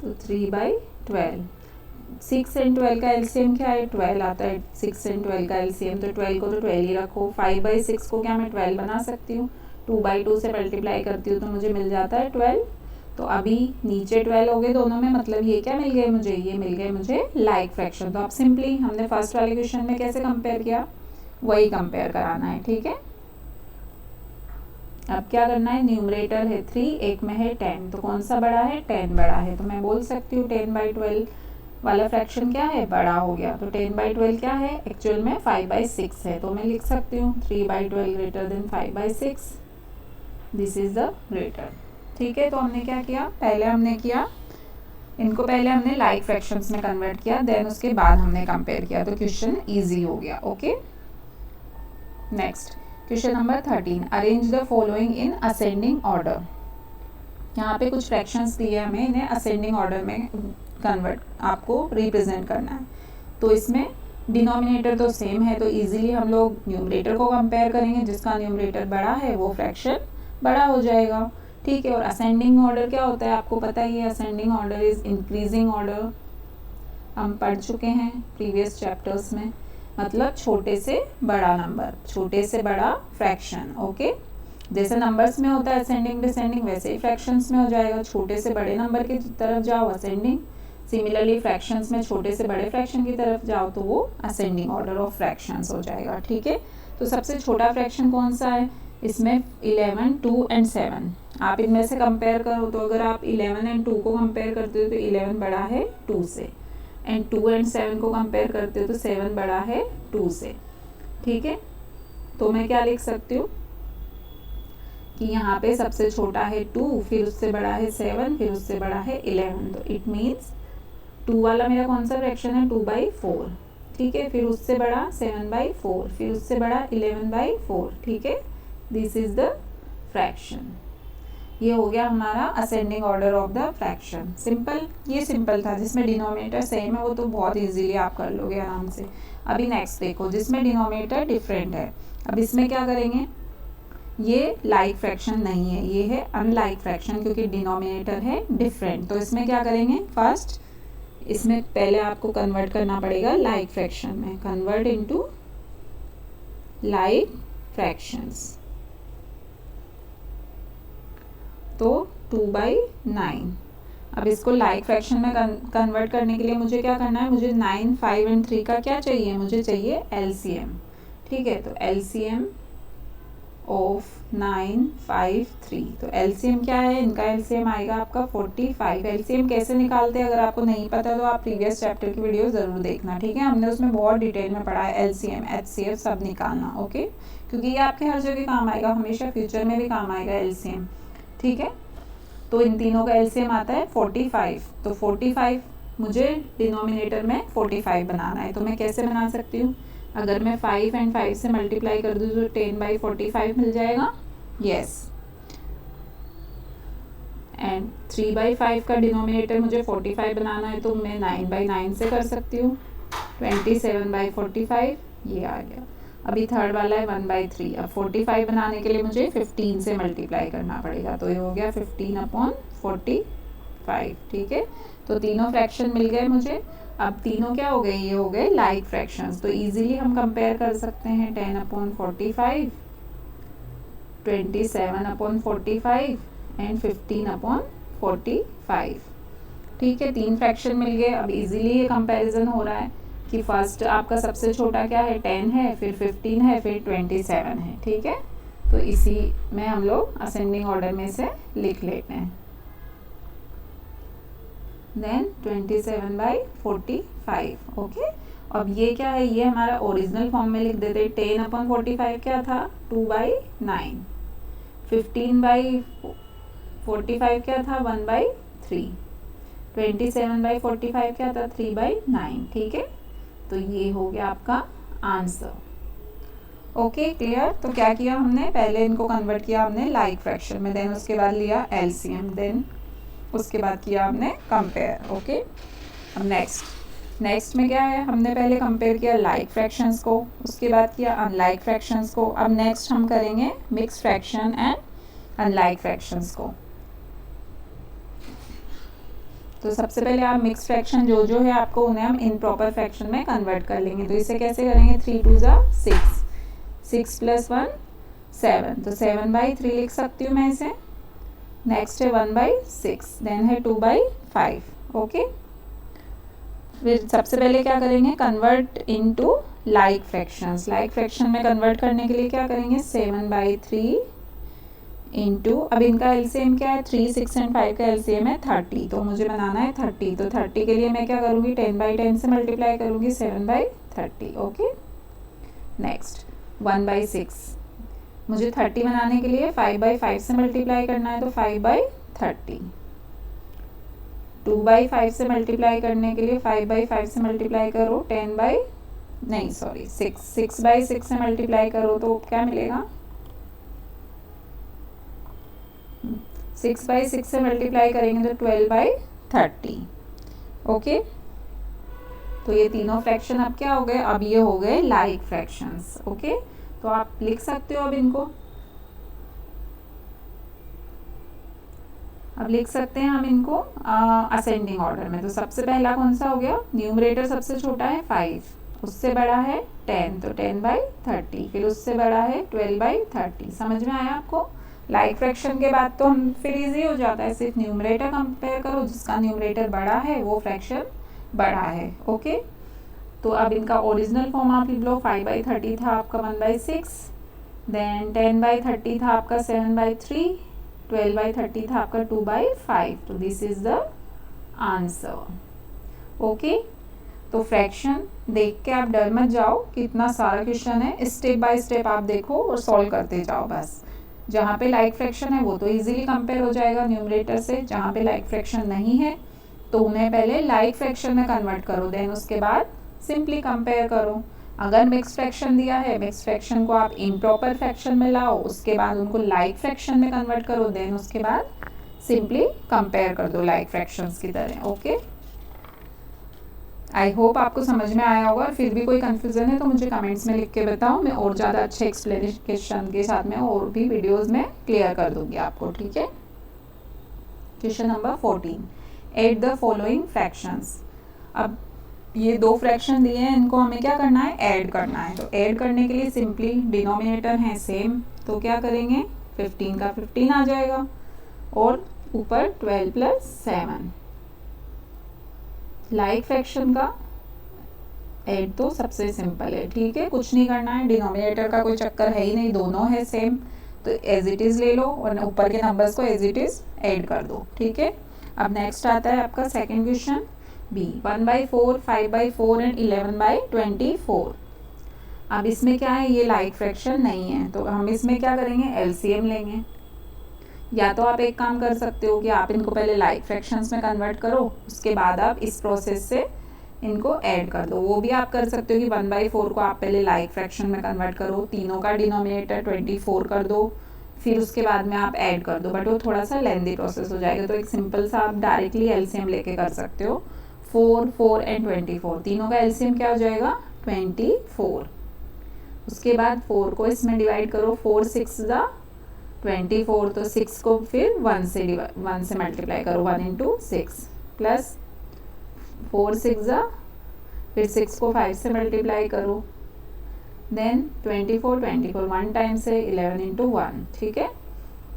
तो 3/12, 6 एंड 12 का एलसीएम क्या है, 12 आता है। 6 एंड 12 का एलसीएम, तो 12 को तो 12 ही रखो। 5/6 को क्या मैं 12 बना सकती हूँ, 2/2 से मल्टीप्लाई करती हूँ तो मुझे मिल जाता है 12। तो अभी नीचे 12 हो गए दोनों में, मतलब ये क्या मिल गए मुझे, ये मिल गए मुझे लाइक फ्रैक्शन। तो अब सिंपली हमने फर्स्ट वाले क्वेश्चन में कैसे कंपेयर किया, वही कंपेयर कराना है, ठीक है। अब क्या करना है, न्यूमरेटर है 3, एक में है 10, तो कौन सा बड़ा है, 10 बड़ा है। तो मैं बोल सकती हूँ 10/12 वाला फ्रैक्शन क्या है, बड़ा हो गया। तो 10/12 क्या है, एक्चुअल में 5/6 है। तो मैं लिख सकती हूँ 3/12 greater than 5/6, this is the greater, ठीक है। तो हमने क्या किया, पहले हमने किया इनको, पहले हमने लाइक फ्रैक्शंस में कन्वर्ट किया, देन उसके बाद हमने कंपेयर किया, तो क्वेश्चन ईजी हो गया। Okay, next question number 13, arrange the following in ascending order. यहाँ पे कुछ फ्रैक्शंस दिए हमें, इन्हें असेंडिंग ऑर्डर में कन्वर्ट आपको रिप्रेजेंट करना है। तो इसमें डिनोमिनेटर तो सेम है तो इजीली हम लोग न्यूमरेटर को कंपेयर करेंगे, जिसका न्यूमरेटर बड़ा है वो फ्रैक्शन बड़ा हो जाएगा, ठीक है। और असेंडिंग ऑर्डर क्या होता है, आपको पता ही है, ascending order is increasing order, हम पढ़ चुके हैं प्रीवियस चैप्टर्स में। मतलब छोटे से बड़ा नंबर, छोटे से बड़ा फ्रैक्शन। ओके, जैसे नंबर्स में होता है असेंडिंग डिसेंडिंग, वैसे ही फ्रैक्शंस में हो जाएगा, छोटे से बड़े नंबर की तरफ जाओ असेंडिंग, सिमिलरली फ्रैक्शंस में छोटे से बड़े फ्रैक्शन की तरफ जाओ तो वो असेंडिंग ऑर्डर ऑफ फ्रैक्शंस हो जाएगा, ठीक है। तो सबसे छोटा फ्रैक्शन कौन सा है, इसमें 11, 2 एंड 7। आप इनमें से कंपेयर करो तो अगर आप 11 एंड 2 को कंपेयर करते हो तो 11 बड़ा है 2 से, एंड 2 एंड 7 को कंपेयर करते हो तो 7 बड़ा है 2 से, ठीक है। तो मैं क्या लिख सकती हूँ कि यहाँ पे सबसे छोटा है 2, फिर उससे बड़ा है 7, फिर उससे बड़ा है 11। तो इट मीन्स 2 वाला मेरा कौन सा फ्रैक्शन है, 2/4, ठीक है। फिर उससे बड़ा 7/4, फिर उससे बड़ा 11/4, ठीक है। This is the fraction. ये हो गया हमारा ascending order of the fraction. Simple, ये सिंपल था, जिसमें डिनोमिनेटर सेम है वो तो बहुत इजीली आप कर लोगे आराम से। अभी नेक्स्ट देखो, जिसमें डिनोमिनेटर डिफरेंट है। अब इसमें क्या करेंगे, ये लाइक फ्रैक्शन नहीं है, ये है अनलाइक फ्रैक्शन, क्योंकि डिनोमिनेटर है डिफरेंट। तो इसमें क्या करेंगे, फर्स्ट इसमें पहले आपको कन्वर्ट करना पड़ेगा लाइक फ्रैक्शन में, कन्वर्ट इनटू लाइक फ्रैक्शंस। तो 2/9। अब इसको लाइक फ्रैक्शन में कन्वर्ट करने के लिए मुझे क्या करना है, मुझे 9, 5 एंड 3 का क्या चाहिए, मुझे चाहिए एलसीएम, ठीक है। तो एलसीएम ऑफ 9, 5, 3, तो एलसीएम क्या है, इनका एलसीएम आएगा आपका 45। एलसीएम कैसे निकालते हैं अगर आपको नहीं पता तो आप प्रीवियस चैप्टर की वीडियो ज़रूर देखना, ठीक है। हमने उसमें बहुत डिटेल में पढ़ा है एलसीएम, एचसीएफ सब निकालना, ओके, क्योंकि ये आपके हर जगह काम आएगा, हमेशा फ्यूचर में भी काम आएगा एलसीएम, ठीक है। तो इन तीनों का एलसीएम आता है 45। तो 45 मुझे डिनोमिनेटर में 45 बनाना है, तो मैं कैसे बना सकती हूँ, अगर मैं 5 एंड 5 से मल्टीप्लाई कर दूँ तो 10/45 मिल जाएगा, यस। एंड 3/5 का डिनोमिनेटर मुझे 45 बनाना है तो मैं 9/9 से कर सकती हूँ, 27/45 ये आ गया। अभी थर्ड वाला है 1/3। अब 45 बनाने के लिए मुझे 15 से मल्टीप्लाई करना पड़ेगा, तो ये हो गया 15/45। 5, ठीक है। तो तीनों फ्रैक्शन मिल गए मुझे। अब तीनों क्या हो गए, ये हो गए लाइक फ्रैक्शंस, तो इजीली हम कंपेयर कर सकते हैं 10/45, 27/45 एंड 15/45, ठीक है। तीन फ्रैक्शन मिल गए। अब इजीली ये कंपैरिजन हो रहा है कि फर्स्ट आपका सबसे छोटा क्या है, 10 है, फिर 15 है, फिर 27 है, ठीक है। तो इसी में हम लोग असेंडिंग ऑर्डर में से लिख लेते हैं। Then 27/45, okay. अब ये क्या है, ये हमारा ओरिजिनल फॉर्म में लिख देते हैं। 10/45 क्या था, 2/9। 15/45 क्या था, 1/3। 27/45 क्या था, 3/9, ठीक है। तो ये हो गया आपका आंसर, ओके, क्लियर। तो क्या किया हमने, पहले इनको कन्वर्ट किया हमने लाइक फ्रैक्शन में, देन उसके बाद लिया एलसीएम, देन उसके बाद किया हमने कंपेयर, ओके। अब नेक्स्ट में क्या है, हमने पहले कंपेयर किया लाइक फ्रैक्शंस को, उसके बाद किया अनलाइक फ्रैक्शंस को। अब नेक्स्ट हम करेंगे mix fraction and unlike fractions को। तो सबसे पहले आप मिक्स फ्रैक्शन जो है आपको उन्हें हम इम्प्रॉपर फ्रैक्शन में कन्वर्ट कर लेंगे। तो इसे कैसे करेंगे, 3 2 6, 6 + 1 7, तो 7/3 लिख सकती हूँ मैं इसे। नेक्स्ट है 1/6, देन है 2/5, ओके। फिर सबसे पहले क्या करेंगे, convert into like fractions. Like fraction में कन्वर्ट करने के लिए क्या करेंगे, 7/3 इंटू, अब इनका एलसीएम क्या है, 3 6 एंड 5 का एलसीएम है 30, तो मुझे बनाना है 30। तो 30 के लिए मैं क्या करूँगी, 10/10 से मल्टीप्लाई करूँगी, 7/30, ओके। नेक्स्ट 1/6, मुझे 30 बनाने के लिए 5/5 से मल्टीप्लाई करना है, तो 5/30। 2/5 से मल्टीप्लाई करने के लिए 5/5 से मल्टीप्लाई करो, 6/6 से मल्टीप्लाई करो तो क्या मिलेगा, 6/6 से मल्टीप्लाई करेंगे तो 12/30, ओके। तो ये तीनों फ्रैक्शन अब क्या हो गए, अब ये हो गए लाइक फ्रैक्शंस, ओके। तो आप लिख सकते हो अब इनको, अब लिख सकते हैं हम इनको असेंडिंग ऑर्डर में। तो सबसे पहला कौन सा हो गया, न्यूमरेटर सबसे छोटा है 5, उससे बड़ा है 10, तो 10/30, फिर उससे बड़ा है 12/30। समझ में आया आपको। लाइक फ्रैक्शन के बाद तो हम फिर इजी हो जाता है, सिर्फ न्यूमरेटर कंपेयर करो, जिसका न्यूमरेटर बड़ा है वो फ्रैक्शन बड़ा है, ओके। तो अब इनका ओरिजिनल फॉर्म आप लिख लो, 5/30 था आपका 1/6, देन 10/30 था आपका 7/3, 12/30 था आपका 2/5, तो this is the answer, okay. तो फ्रैक्शन देख के आप डर मत जाओ, कितना सारा क्वेश्चन है, स्टेप बाय स्टेप आप देखो और सॉल्व करते जाओ बस। जहाँ पे लाइक फ्रैक्शन है वो तो इजीली कंपेयर हो जाएगा न्यूमरेटर से, जहाँ पे लाइक फ्रैक्शन नहीं है तो उन्हें पहले लाइक फ्रैक्शन में कन्वर्ट करो, देन उसके बाद सिंपली कंपेयर करो। अगर मिक्स फ्रैक्शन दिया है, मिक्स फ्रैक्शन को आप इम्प्रॉपर फ्रैक्शन में लाओ, उसके बाद उनको लाइक फ्रैक्शन में कन्वर्ट करो, देन उसके बाद सिंपली कंपेयर कर दो लाइक फ्रैक्शंस की तरह, ओके। आई होप आपको समझ में आया होगा। फिर भी कोई कंफ्यूजन है तो मुझे कमेंट्स में लिख के बताओ, मैं और ज़्यादा अच्छे एक्सप्लेनेशन के साथ में और भी वीडियोस में क्लियर कर दूंगी आपको, ठीक है। Question number 14, add the following fractions. अब ये दो फ्रैक्शन दिए हैं, इनको हमें क्या करना है, ऐड करना है। तो ऐड करने के लिए सिंपली डिनोमिनेटर है सेम, तो क्या करेंगे, 15 का 15 आ जाएगा और ऊपर 12 + 7। लाइक फ्रैक्शन का ऐड तो सबसे सिंपल है, ठीक है, कुछ नहीं करना है, डिनोमिनेटर का कोई चक्कर है ही नहीं, दोनों है सेम, तो एज इट इज़ ले लो और ऊपर के नंबर्स को एज इट इज़ ऐड कर दो, ठीक है। अब नेक्स्ट आता है आपका सेकंड क्वेश्चन बी, 1/4, 5/4 एंड 11/24। अब इसमें क्या है, ये लाइक फ्रैक्शन नहीं है, तो हम इसमें क्या करेंगे, एलसीएम लेंगे। या तो आप एक काम कर सकते हो कि आप इनको पहले लाइक फ्रैक्शंस में कन्वर्ट करो, उसके बाद आप इस प्रोसेस से इनको ऐड कर दो। वो भी आप कर सकते हो कि 1/4 को आप पहले लाइक फ्रैक्शन में कन्वर्ट करो, तीनों का डिनोमिनेटर 24 कर दो, फिर उसके बाद में आप ऐड कर दो, बट वो थोड़ा सा लेंदी प्रोसेस हो जाएगा। तो एक सिंपल सा आप डायरेक्टली एलसीएम लेके कर सकते हो। 4, 4 एंड 24, तीनों का एलसीएम क्या हो जाएगा, 24। उसके बाद 4 को इसमें डिवाइड करो, 4 6 ज़ा 24, तो 6 को फिर 1 से मल्टीप्लाई करो, 1 इंटू 6 प्लस 4 6 फिर 6 को 5 से मल्टीप्लाई करो, देन 24 1 टाइम से 11 इंटू 1, ठीक है,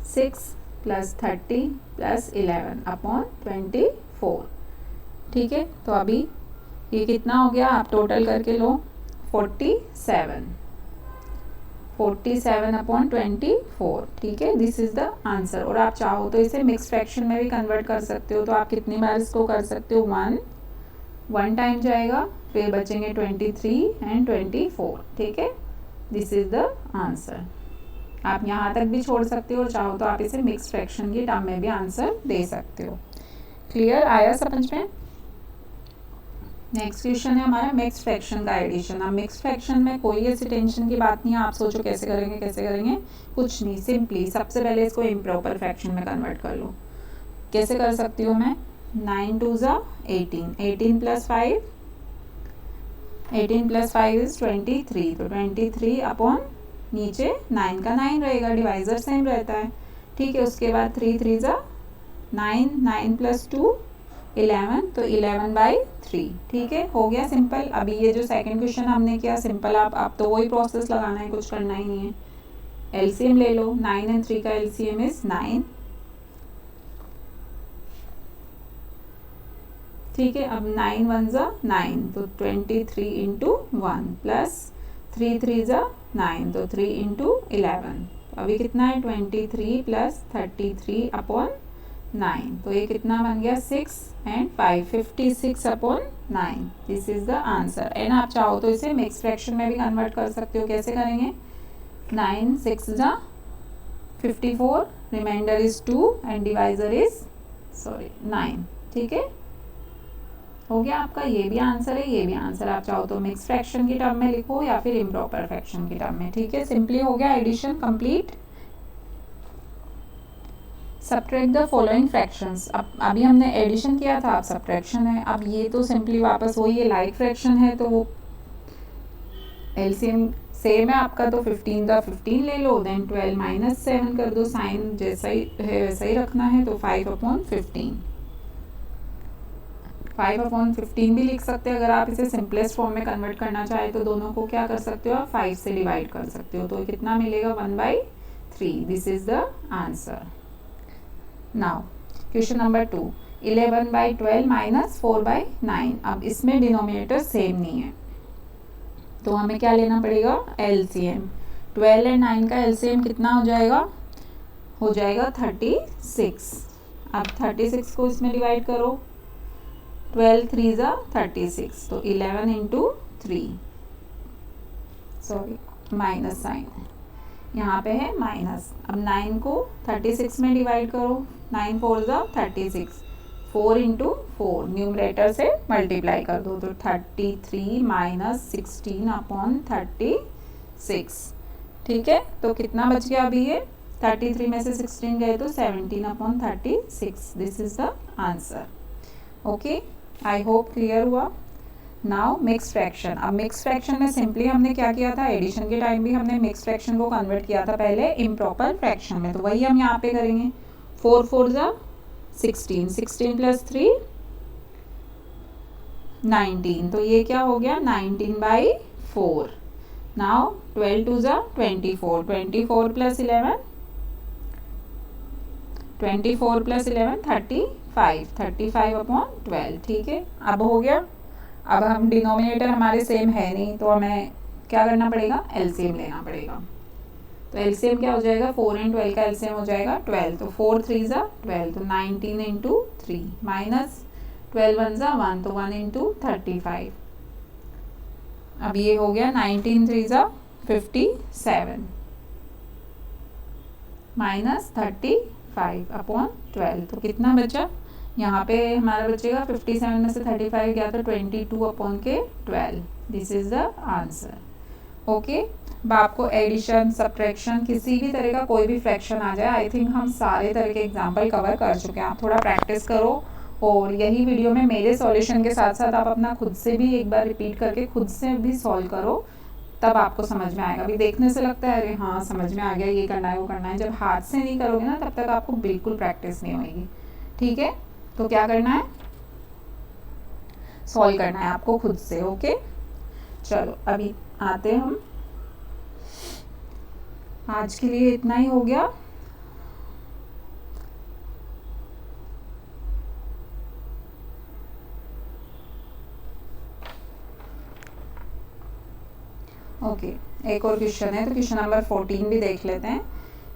6 प्लस 30 प्लस 11 अपॉन 24, ठीक है। तो अभी ये कितना हो गया, आप टोटल करके लो, 47 अपॉन 24, ठीक है, दिस इज द आंसर। और आप चाहो तो इसे मिक्स फ्रैक्शन में भी कन्वर्ट कर सकते हो, तो आप कितनी बार इसको कर सकते हो, 1 टाइम जाएगा, फिर बचेंगे 23 एंड 24, ठीक है, दिस इज द आंसर। आप यहाँ तक भी छोड़ सकते हो, चाहो तो आप इसे मिक्स फ्रैक्शन की टर्म में भी आंसर दे सकते हो। क्लियर, आया समझ में। नेक्स्ट क्वेश्चन है हमारा मिक्स फ्रैक्शन का एडिशन। अब मिक्स फ्रैक्शन में कोई ऐसी टेंशन की बात नहीं है, आप सोचो कैसे करेंगे, कुछ नहीं, सिंपली सबसे पहले इसको इम्प्रॉपर फ्रैक्शन में कन्वर्ट कर लो। कैसे कर सकती हूँ मैं, 9 2 18, 18 प्लस 5 इज 23, तो 23 अपॉन नीचे 9 का 9 रहेगा, डिवाइजर सेम रहता है, ठीक है। उसके बाद 3 3 9, 9 प्लस 2 11, तो 11/3, ठीक है, हो गया सिंपल। अभी ये जो सेकंड क्वेश्चन हमने किया सिंपल, आप तो वही प्रोसेस लगाना है, कुछ करना ही नहीं है। एलसीएम ले लो, 9 एंड 3 का एलसीएम इज 9, ठीक है। अब 9 1 9, तो 23 इंटू 1 प्लस 3 3 9, तो 3 इंटू 11, अभी कितना है, 23 प्लस 33 अपॉन 9, तो ये कितना बन गया, 6 and 5 56 upon 9, this is the answer. And आप चाहो तो इसे मिक्स फ्रैक्शन में भी कन्वर्ट कर सकते हो। कैसे करेंगे, 9 6 54, remainder is 2 and divisor is 9, ठीक है, हो गया आपका। ये भी आंसर है, ये भी आंसर। आप चाहो तो मिक्स फ्रैक्शन की टर्म में लिखो या फिर इम्प्रॉपर फ्रैक्शन की टर्म में, ठीक है। सिंपली हो गया addition complete. Subtract the following fractions. अब अभी हमने एडिशन किया था, अब सब्ट्रैक्शन है। अब ये तो सिंपली वापस वही है, लाइक फ्रैक्शन है, तो वो एलसीएम सेम है आपका, तो 15 का 15 ले लो, देन 12 - 7 कर दो, साइन जैसा ही है वैसा ही रखना है, तो 5/15, 5/15 भी लिख सकते हैं। अगर आप इसे सिंपलेस्ट फॉर्म में कन्वर्ट करना चाहे तो दोनों को क्या कर सकते हो, आप 5 से डिवाइड कर सकते हो, तो कितना मिलेगा, 1/3, this is the answer. Now question number 2, 11/12 - 4/9। अब इसमें डिनोमिनेटर सेम नहीं है, तो हमें क्या लेना पड़ेगा, एलसीएम। 12 एंड 9 का एलसीएम कितना हो जाएगा, 36। अब 36 को इसमें डिवाइड करो, 12 3 36, तो 11 इंटू 3, माइनस साइन यहाँ पे है माइनस। अब 9 को 36 में डिवाइड करो, 9 4 36, 4 इंटू 4, न्यूमरेटर से मल्टीप्लाई कर दो, तो 33 - 16 अपॉन 36, ठीक है। तो कितना बच गया अभी, ये 33 में से 16 गए तो 17 upon 36, this is the answer. Okay, I hope clear हुआ। Now mix fraction. अब मिक्स फ्रैक्शन में सिंपली हमने क्या किया था, एडिशन के टाइम भी हमने मिक्स फ्रैक्शन को कन्वर्ट किया था पहले इम्प्रॉपर फ्रैक्शन में, तो वही हम यहाँ पे करेंगे। 4 4 16, 16 प्लस 3 19, तो ये क्या हो गया, 19/4। नाउ 12 2 24, 24 प्लस 11 35 अपॉन 12, ठीक है। अब हो गया। अब हम डिनोमिनेटर हमारे सेम है नहीं, तो हमें क्या करना पड़ेगा, एलसीएम लेना पड़ेगा। तो एलसीएम क्या हो जाएगा, 4 एंड 12 का एलसीएम हो जाएगा 12, तो 4 3 12, तो 19 इंटू 3 माइनस 12 1 1, तो 1 इंटू 35। अब ये हो गया 19 3 57 माइनस 35 अपॉन 12, तो कितना बचा, यहाँ पे हमारा बचेगा 57 में से 35 गया तो 22 अपॉन के 12, this is the answer. Okay, अब आपको एडिशन सब्ट्रैक्शन किसी भी तरह का कोई भी फ्रैक्शन आ जाए, आई थिंक हम सारे तरह के एग्जाम्पल कवर कर चुके हैं। आप थोड़ा प्रैक्टिस करो और यही वीडियो में मेरे सॉल्यूशन के साथ साथ आप अपना खुद से भी एक बार रिपीट करके खुद से भी सॉल्व करो, तब आपको समझ में आएगा। अभी देखने से लगता है अरे हाँ समझ में आ गया, ये करना है वो करना है। जब हाथ से नहीं करोगे ना तब तक आपको बिल्कुल प्रैक्टिस नहीं होगी। ठीक है, तो क्या करना है, सॉल्व करना है आपको खुद से। ओके, चलो अभी आते हैं हम। आज के लिए इतना ही हो गया। ओके, एक और क्वेश्चन है, तो क्वेश्चन नंबर 14 भी देख लेते हैं।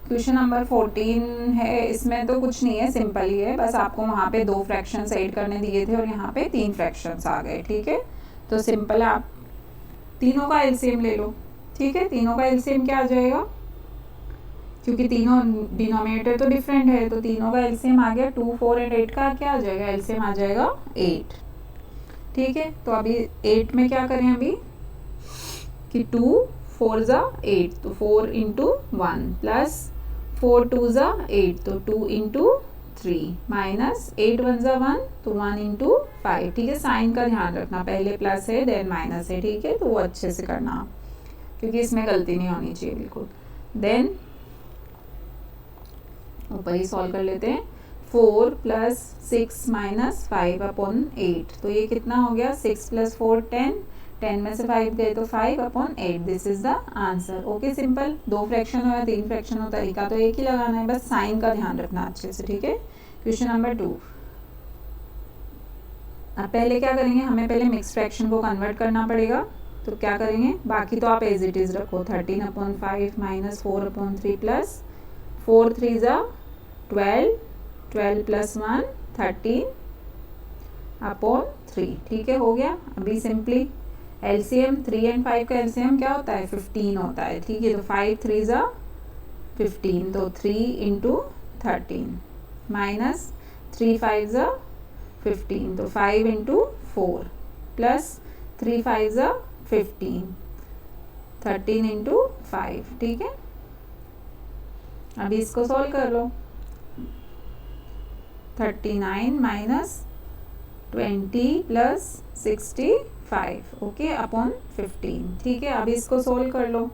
क्वेश्चन नंबर 14 है, इसमें तो कुछ नहीं है, सिंपल ही है, बस आपको वहाँ पे 2 फ्रैक्शंस ऐड करने दिए थे और यहाँ पे 3 फ्रैक्शंस आ गए। ठीक है, तो सिंपल है, आप तीनों का एलसीएम ले लो। ठीक है, तीनों का एलसीएम क्या आ जाएगा, क्योंकि तीनों डिनोमिनेटर तो डिफरेंट है, तो तीनों का एलसीएम आ गया 2, 4 एंड 8 का क्या आ जाएगा, एलसीएम आ जाएगा 8। ठीक है, तो अभी 8 में क्या करें अभी कि 2 4 ज़ा 8, तो 4 इंटू 1 प्लस 4 2 ज़ा 8, तो 2 इंटू 3 माइनस 8 1 ज़ा 1, तो 1 इंटू 5। ठीक है, साइन का ध्यान रखना, पहले प्लस है देन माइनस है। ठीक है, तो वो अच्छे से करना क्योंकि इसमें गलती नहीं होनी चाहिए बिल्कुल। देन ऊपर ही सॉल्व कर लेते हैं। 4 प्लस 6 माइनस 5 अपॉन 8, तो ये कितना हो गया, 6 प्लस 4 10, 10 में से 5 गए तो 5 upon 8, this is the answer. Okay, simple. 2 fraction हो या 3 फ्रैक्शन हो, तरीका तो एक ही लगाना है, बस साइन का ध्यान रखना अच्छे से। ठीक है, क्वेश्चन नंबर 2। अब पहले क्या करेंगे, हमें पहले मिक्स फ्रैक्शन को कन्वर्ट करना पड़ेगा, तो क्या करेंगे, बाकी तो आप एज इट इज़ रखो। 13 अपॉन 5 माइनस 4 अपॉन 3 प्लस 4 3 ज़ा 12, 12 प्लस 1 13 अपॉन 3। ठीक है, हो गया। अभी सिंपली एलसीएम 3 एंड 5 का एलसीएम क्या होता है, 15 होता है। ठीक है, तो 5 3 ज़ा 15, तो 3 इंटू 13 माइनस 3 5 ज़ा 15, तो 5 इंटू 4 प्लस 3 5 ज़ा 15, 13 इंटू 5। ठीक है, अभी इसको सॉल्व कर लो। 39 माइनस 20 प्लस 65, ओके, अपॉन 15। ठीक है, अभी इसको सोल्व कर लो।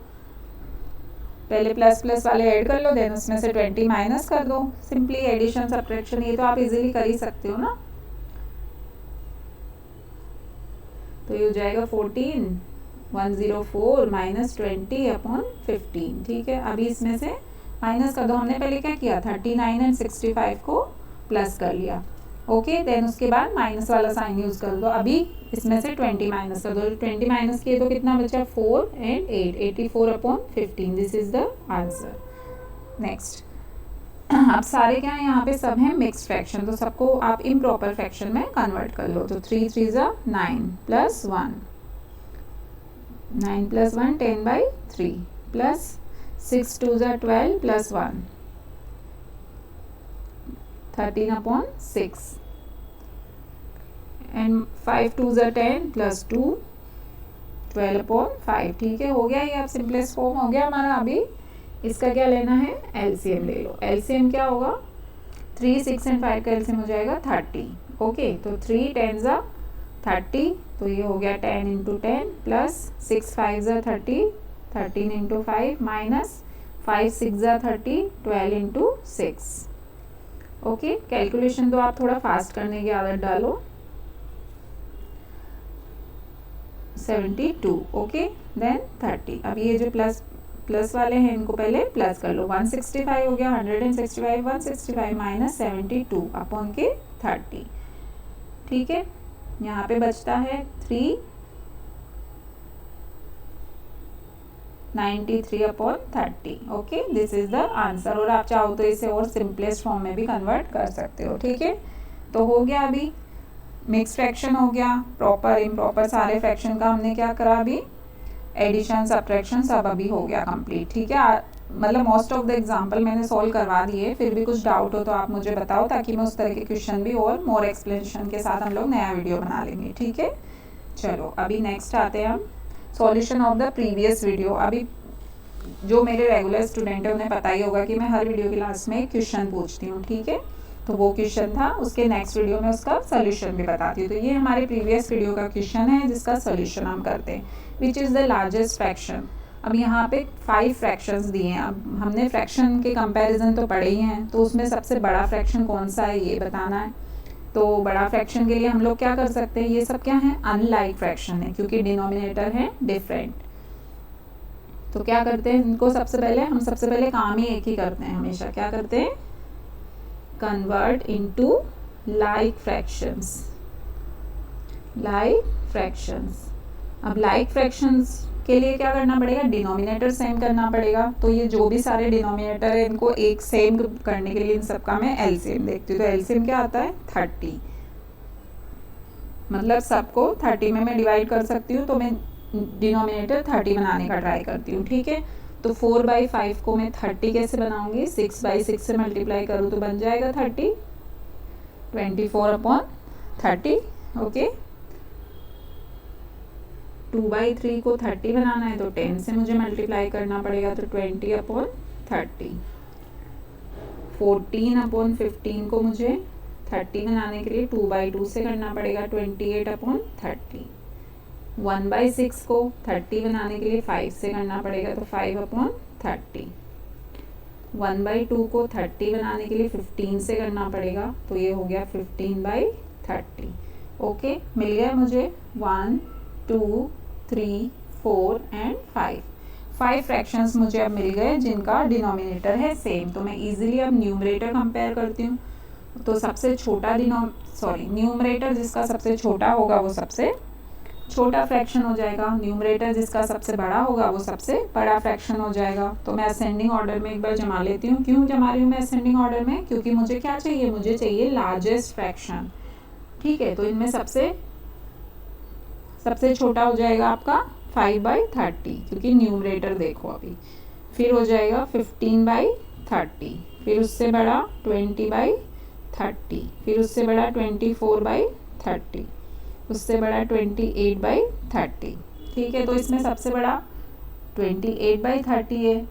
पहले प्लस प्लस वाले ऐड कर लो, देन उसमें से 20 माइनस कर दो। सिंपली एडिशन सब्ट्रैक्शन ये तो आप इजीली कर ही सकते हो ना। तो ये हो जाएगा 14 104 माइनस 20 अपॉन 15। ठीक है, अभी इसमें से माइनस कर दो। हमने पहले क्या किया, 39 एंड 65 को प्लस कर लिया। ओके, देन उसके बाद माइनस वाला साइन यूज कर दो। अभी इसमें से 20 माइनस कर दो। 20 माइनस किए तो कितना बचा, 4 and 8, 84 upon 15, this is the answer. Next, अब सारे क्या है यहाँ पे, सब हैं मिक्स फ्रैक्शन, तो सबको आप इम्प्रॉपर फ्रैक्शन में कन्वर्ट कर लो। तो 3 3 ज़ा 9 प्लस 1, 9 प्लस 1 10/3 प्लस 6 2 ज़ा 12 प्लस 1 13 अपॉन 6 एंड 5 2 ज़ा 10 प्लस 2 12 अपॉन 5। ठीक है, हो गया ये, अब सिंपलेस्ट फॉर्म हो गया हमारा। अभी इसका क्या लेना है, एलसीएम ले लो। एलसीएम क्या होगा, 3 6 एंड 5 का एलसीएम हो जाएगा 30। ओके, तो 3 10 ज़ा 30, तो ये हो गया 10 इंटू 10 प्लस 6 5 ज़ा 30, 13 इंटू 5 माइनस 5 6 ज़ा 30, 12 इंटू 6। ओके, कैलकुलेशन तो आप थोड़ा फास्ट करने की आदत डालो। 72, ओके, देन 30। अब ये जो प्लस प्लस वाले हैं इनको पहले प्लस कर लो। 165 हो गया, 165 165 माइनस 72 अपॉन के 30। ठीक है, यहाँ पे बचता है 393 upon 30। Okay, this is the answer. और आप चाहो तो इसे और सिंपलेस्ट फॉर्म में भी कन्वर्ट कर सकते हो। ठीक है, तो हो गया, अभी मिक्स फ्रैक्शन हो गया, प्रॉपर इम्प्रॉपर सारे फ्रैक्शन का हमने क्या करा, अभी एडिशन सब्ट्रैक्शन सब अभी हो गया कंप्लीट। ठीक है, मतलब मोस्ट ऑफ द एग्जांपल मैंने सॉल्व करवा दिए। फिर भी कुछ डाउट हो तो आप मुझे बताओ, ताकि मैं उस तरह के क्वेश्चन भी और मोर एक्सप्लेनेशन के साथ हम लोग नया वीडियो बना लेंगे। ठीक है, चलो अभी नेक्स्ट आते हैं हम solution of the previous video. अभी जो मेरे रेगुलर स्टूडेंट है उन्हें पता ही होगा कि मैं हर वीडियो के लास्ट में एक क्वेश्चन पूछती हूँ। ठीक है, तो वो क्वेश्चन था, उसके नेक्स्ट वीडियो में उसका सोल्यूशन भी बताती हूँ। तो ये हमारे प्रीवियस वीडियो का क्वेश्चन है जिसका सोल्यूशन हम करते हैं। Which is the largest fraction. अब यहाँ पे 5 फ्रैक्शंस दिए हैं। अब हमने फ्रैक्शन के कंपैरिजन तो पढ़े ही हैं, तो उसमें सबसे बड़ा फ्रैक्शन कौन सा है ये बताना है। तो बड़ा फ्रैक्शन के लिए हम लोग क्या कर सकते हैं, ये सब क्या है, अनलाइक फ्रैक्शन है क्योंकि डिनोमिनेटर है डिफरेंट। तो क्या करते हैं इनको, सबसे पहले काम ही एक ही करते हैं हमेशा, क्या करते हैं, कन्वर्ट इनटू लाइक फ्रैक्शंस। अब लाइक फ्रैक्शंस के लिए क्या करना पड़ेगा, डिनोमिनेटर सेम करना पड़ेगा। तो ये जो भी सारे डिनोमिनेटर है इनको एक सेम करने के लिए इन सबका मैं एलसीएम देखती हूँ। तो एलसीएम क्या आता है, 30। मतलब सबको 30 में मैं डिवाइड कर सकती हूँ, तो मैं डिनोमिनेटर 30 बनाने का ट्राई करती हूँ। ठीक है, तो 4/5 को मैं 30 कैसे बनाऊंगी, 6/6 से मल्टीप्लाई करूँ तो बन जाएगा 30, 24/30। ओके, 2/3 को 30 बनाना है तो 10 से मुझे मल्टीप्लाई करना पड़ेगा, तो 20/30। 14/15 को मुझे 30 बनाने के लिए 2/2 से करना पड़ेगा, 28/30। 1/6 को 30 बनाने के लिए 5 से करना पड़ेगा, तो 5/30। 1/2 को 30 बनाने के लिए 15 से करना पड़ेगा, तो ये हो गया 15/30। ओके, मिल गया मुझे 1, 2, 3, 4 एंड 5 फ्रैक्शंस मुझे अब मिल गए जिनका डिनोमिनेटर है सेम। तो मैं इजीली अब न्यूमरेटर कंपेयर करती हूँ। तो सबसे छोटा न्यूमरेटर जिसका सबसे छोटा होगा वो सबसे छोटा फ्रैक्शन हो जाएगा, न्यूमरेटर जिसका सबसे बड़ा होगा वो सबसे बड़ा फ्रैक्शन हो जाएगा। तो मैं असेंडिंग ऑर्डर में एक बार जमा लेती हूँ। क्यों जमा रही हूँ मैं असेंडिंग ऑर्डर में, क्योंकि मुझे क्या चाहिए, मुझे चाहिए लार्जेस्ट फ्रैक्शन। ठीक है, तो इनमें सबसे छोटा हो जाएगा आपका 5/30, क्योंकि न्यूमरेटर देखो अभी। फिर हो जाएगा 15/30, फिर उससे बड़ा 20/30, फिर उससे बड़ा 24/30, उससे बड़ा 28/30। ठीक है, तो इसमें सबसे बड़ा 28/30 है।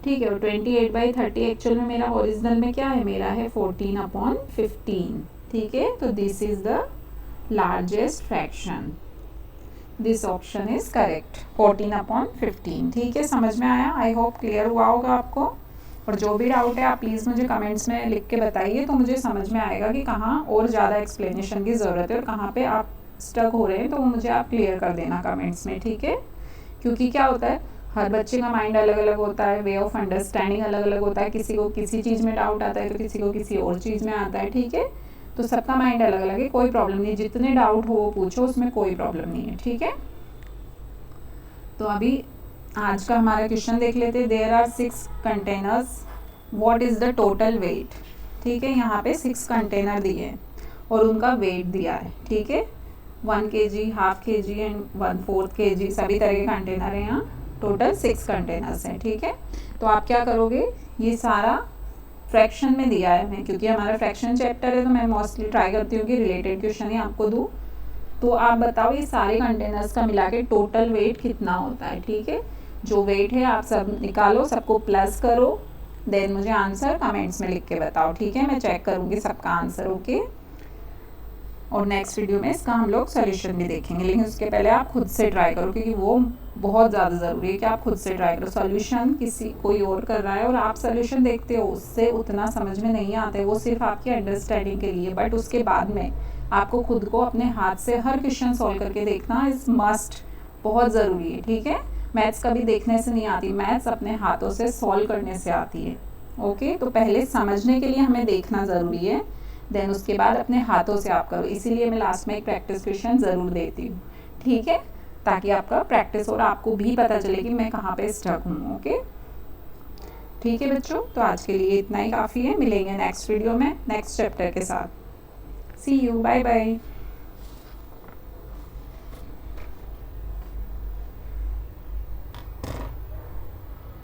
ठीक है, और 28/30 एक्चुअल में मेरा ओरिजिनल में क्या है, मेरा है 14/15। ठीक है, तो this is the largest fraction. This option is correct, 14/15। ठीक है, समझ में आया, आई होप क्लियर हुआ होगा आपको। और जो भी डाउट है आप प्लीज़ मुझे कमेंट्स में लिख के बताइए, तो मुझे समझ में आएगा कि कहाँ और ज़्यादा एक्सप्लेनेशन की ज़रूरत है और कहाँ पे आप स्टक हो रहे हैं, तो वो मुझे आप क्लियर कर देना कमेंट्स में। ठीक है, क्योंकि क्या होता है, हर बच्चे का माइंड अलग अलग होता है, वे ऑफ अंडरस्टैंडिंग अलग अलग होता है। किसी को किसी चीज़ में डाउट आता है तो किसी को किसी और चीज़ में आता है। ठीक है, तो सबका माइंड अलग अलग है, कोई प्रॉब्लम नहीं, जितने डाउट हो वो पूछो, उसमें कोई प्रॉब्लम नहीं है। ठीक है, तो अभी आज का हमारा क्वेश्चन देख लेते हैं। There are 6 containers, what is the total weight. ठीक है, यहाँ पे 6 कंटेनर दिए हैं और उनका वेट दिया है। ठीक है, 1 kg, ½ kg एंड 1/4 kg सभी तरह के कंटेनर हैं यहाँ। टोटल 6 कंटेनर्स हैं। ठीक है, तो आप क्या करोगे, ये सारा फ्रैक्शन में दिया है मैं, क्योंकि हमारा फ्रैक्शन चैप्टर है तो मैं मोस्टली ट्राई करती हूँ कि रिलेटेड क्वेश्चन ही आपको दूँ। तो आप बताओ ये सारे कंटेनर्स का मिला के टोटल वेट कितना होता है। ठीक है, जो वेट है आप सब निकालो, सबको प्लस करो, देन मुझे आंसर कमेंट्स में लिख के बताओ। ठीक है, मैं चेक करूँगी सबका आंसर। ओके, और नेक्स्ट वीडियो में इसका हम लोग सोल्यूशन भी देखेंगे, लेकिन उसके पहले आप खुद से ट्राई करो, क्योंकि वो बहुत ज़्यादा ज़रूरी है कि आप खुद से ट्राई करो। सोल्यूशन कोई और कर रहा है और आप सोल्यूशन देखते हो, उससे उतना समझ में नहीं आते, वो सिर्फ आपकी अंडरस्टैंडिंग के लिए। बट उसके बाद में आपको खुद को अपने हाथ से हर क्वेश्चन सॉल्व करके देखना इज मस्ट, बहुत ज़रूरी है। ठीक है, मैथ्स कभी देखने से नहीं आती, मैथ्स अपने हाथों से सॉल्व करने से आती है। ओके, तो पहले समझने के लिए हमें देखना ज़रूरी है, देन उसके बाद अपने हाथों से आप करो। इसीलिए मैं लास्ट में एक प्रैक्टिस क्वेश्चन ज़रूर देती हूँ। ठीक है, ताकि आपका प्रैक्टिस और आपको भी पता चले कि मैं कहाँ पे स्टक हूँ। ओके, ठीक है बच्चों, तो आज के लिए इतना ही काफ़ी है। मिलेंगे नेक्स्ट वीडियो में नेक्स्ट चैप्टर के साथ। सी यू, बाय बाय।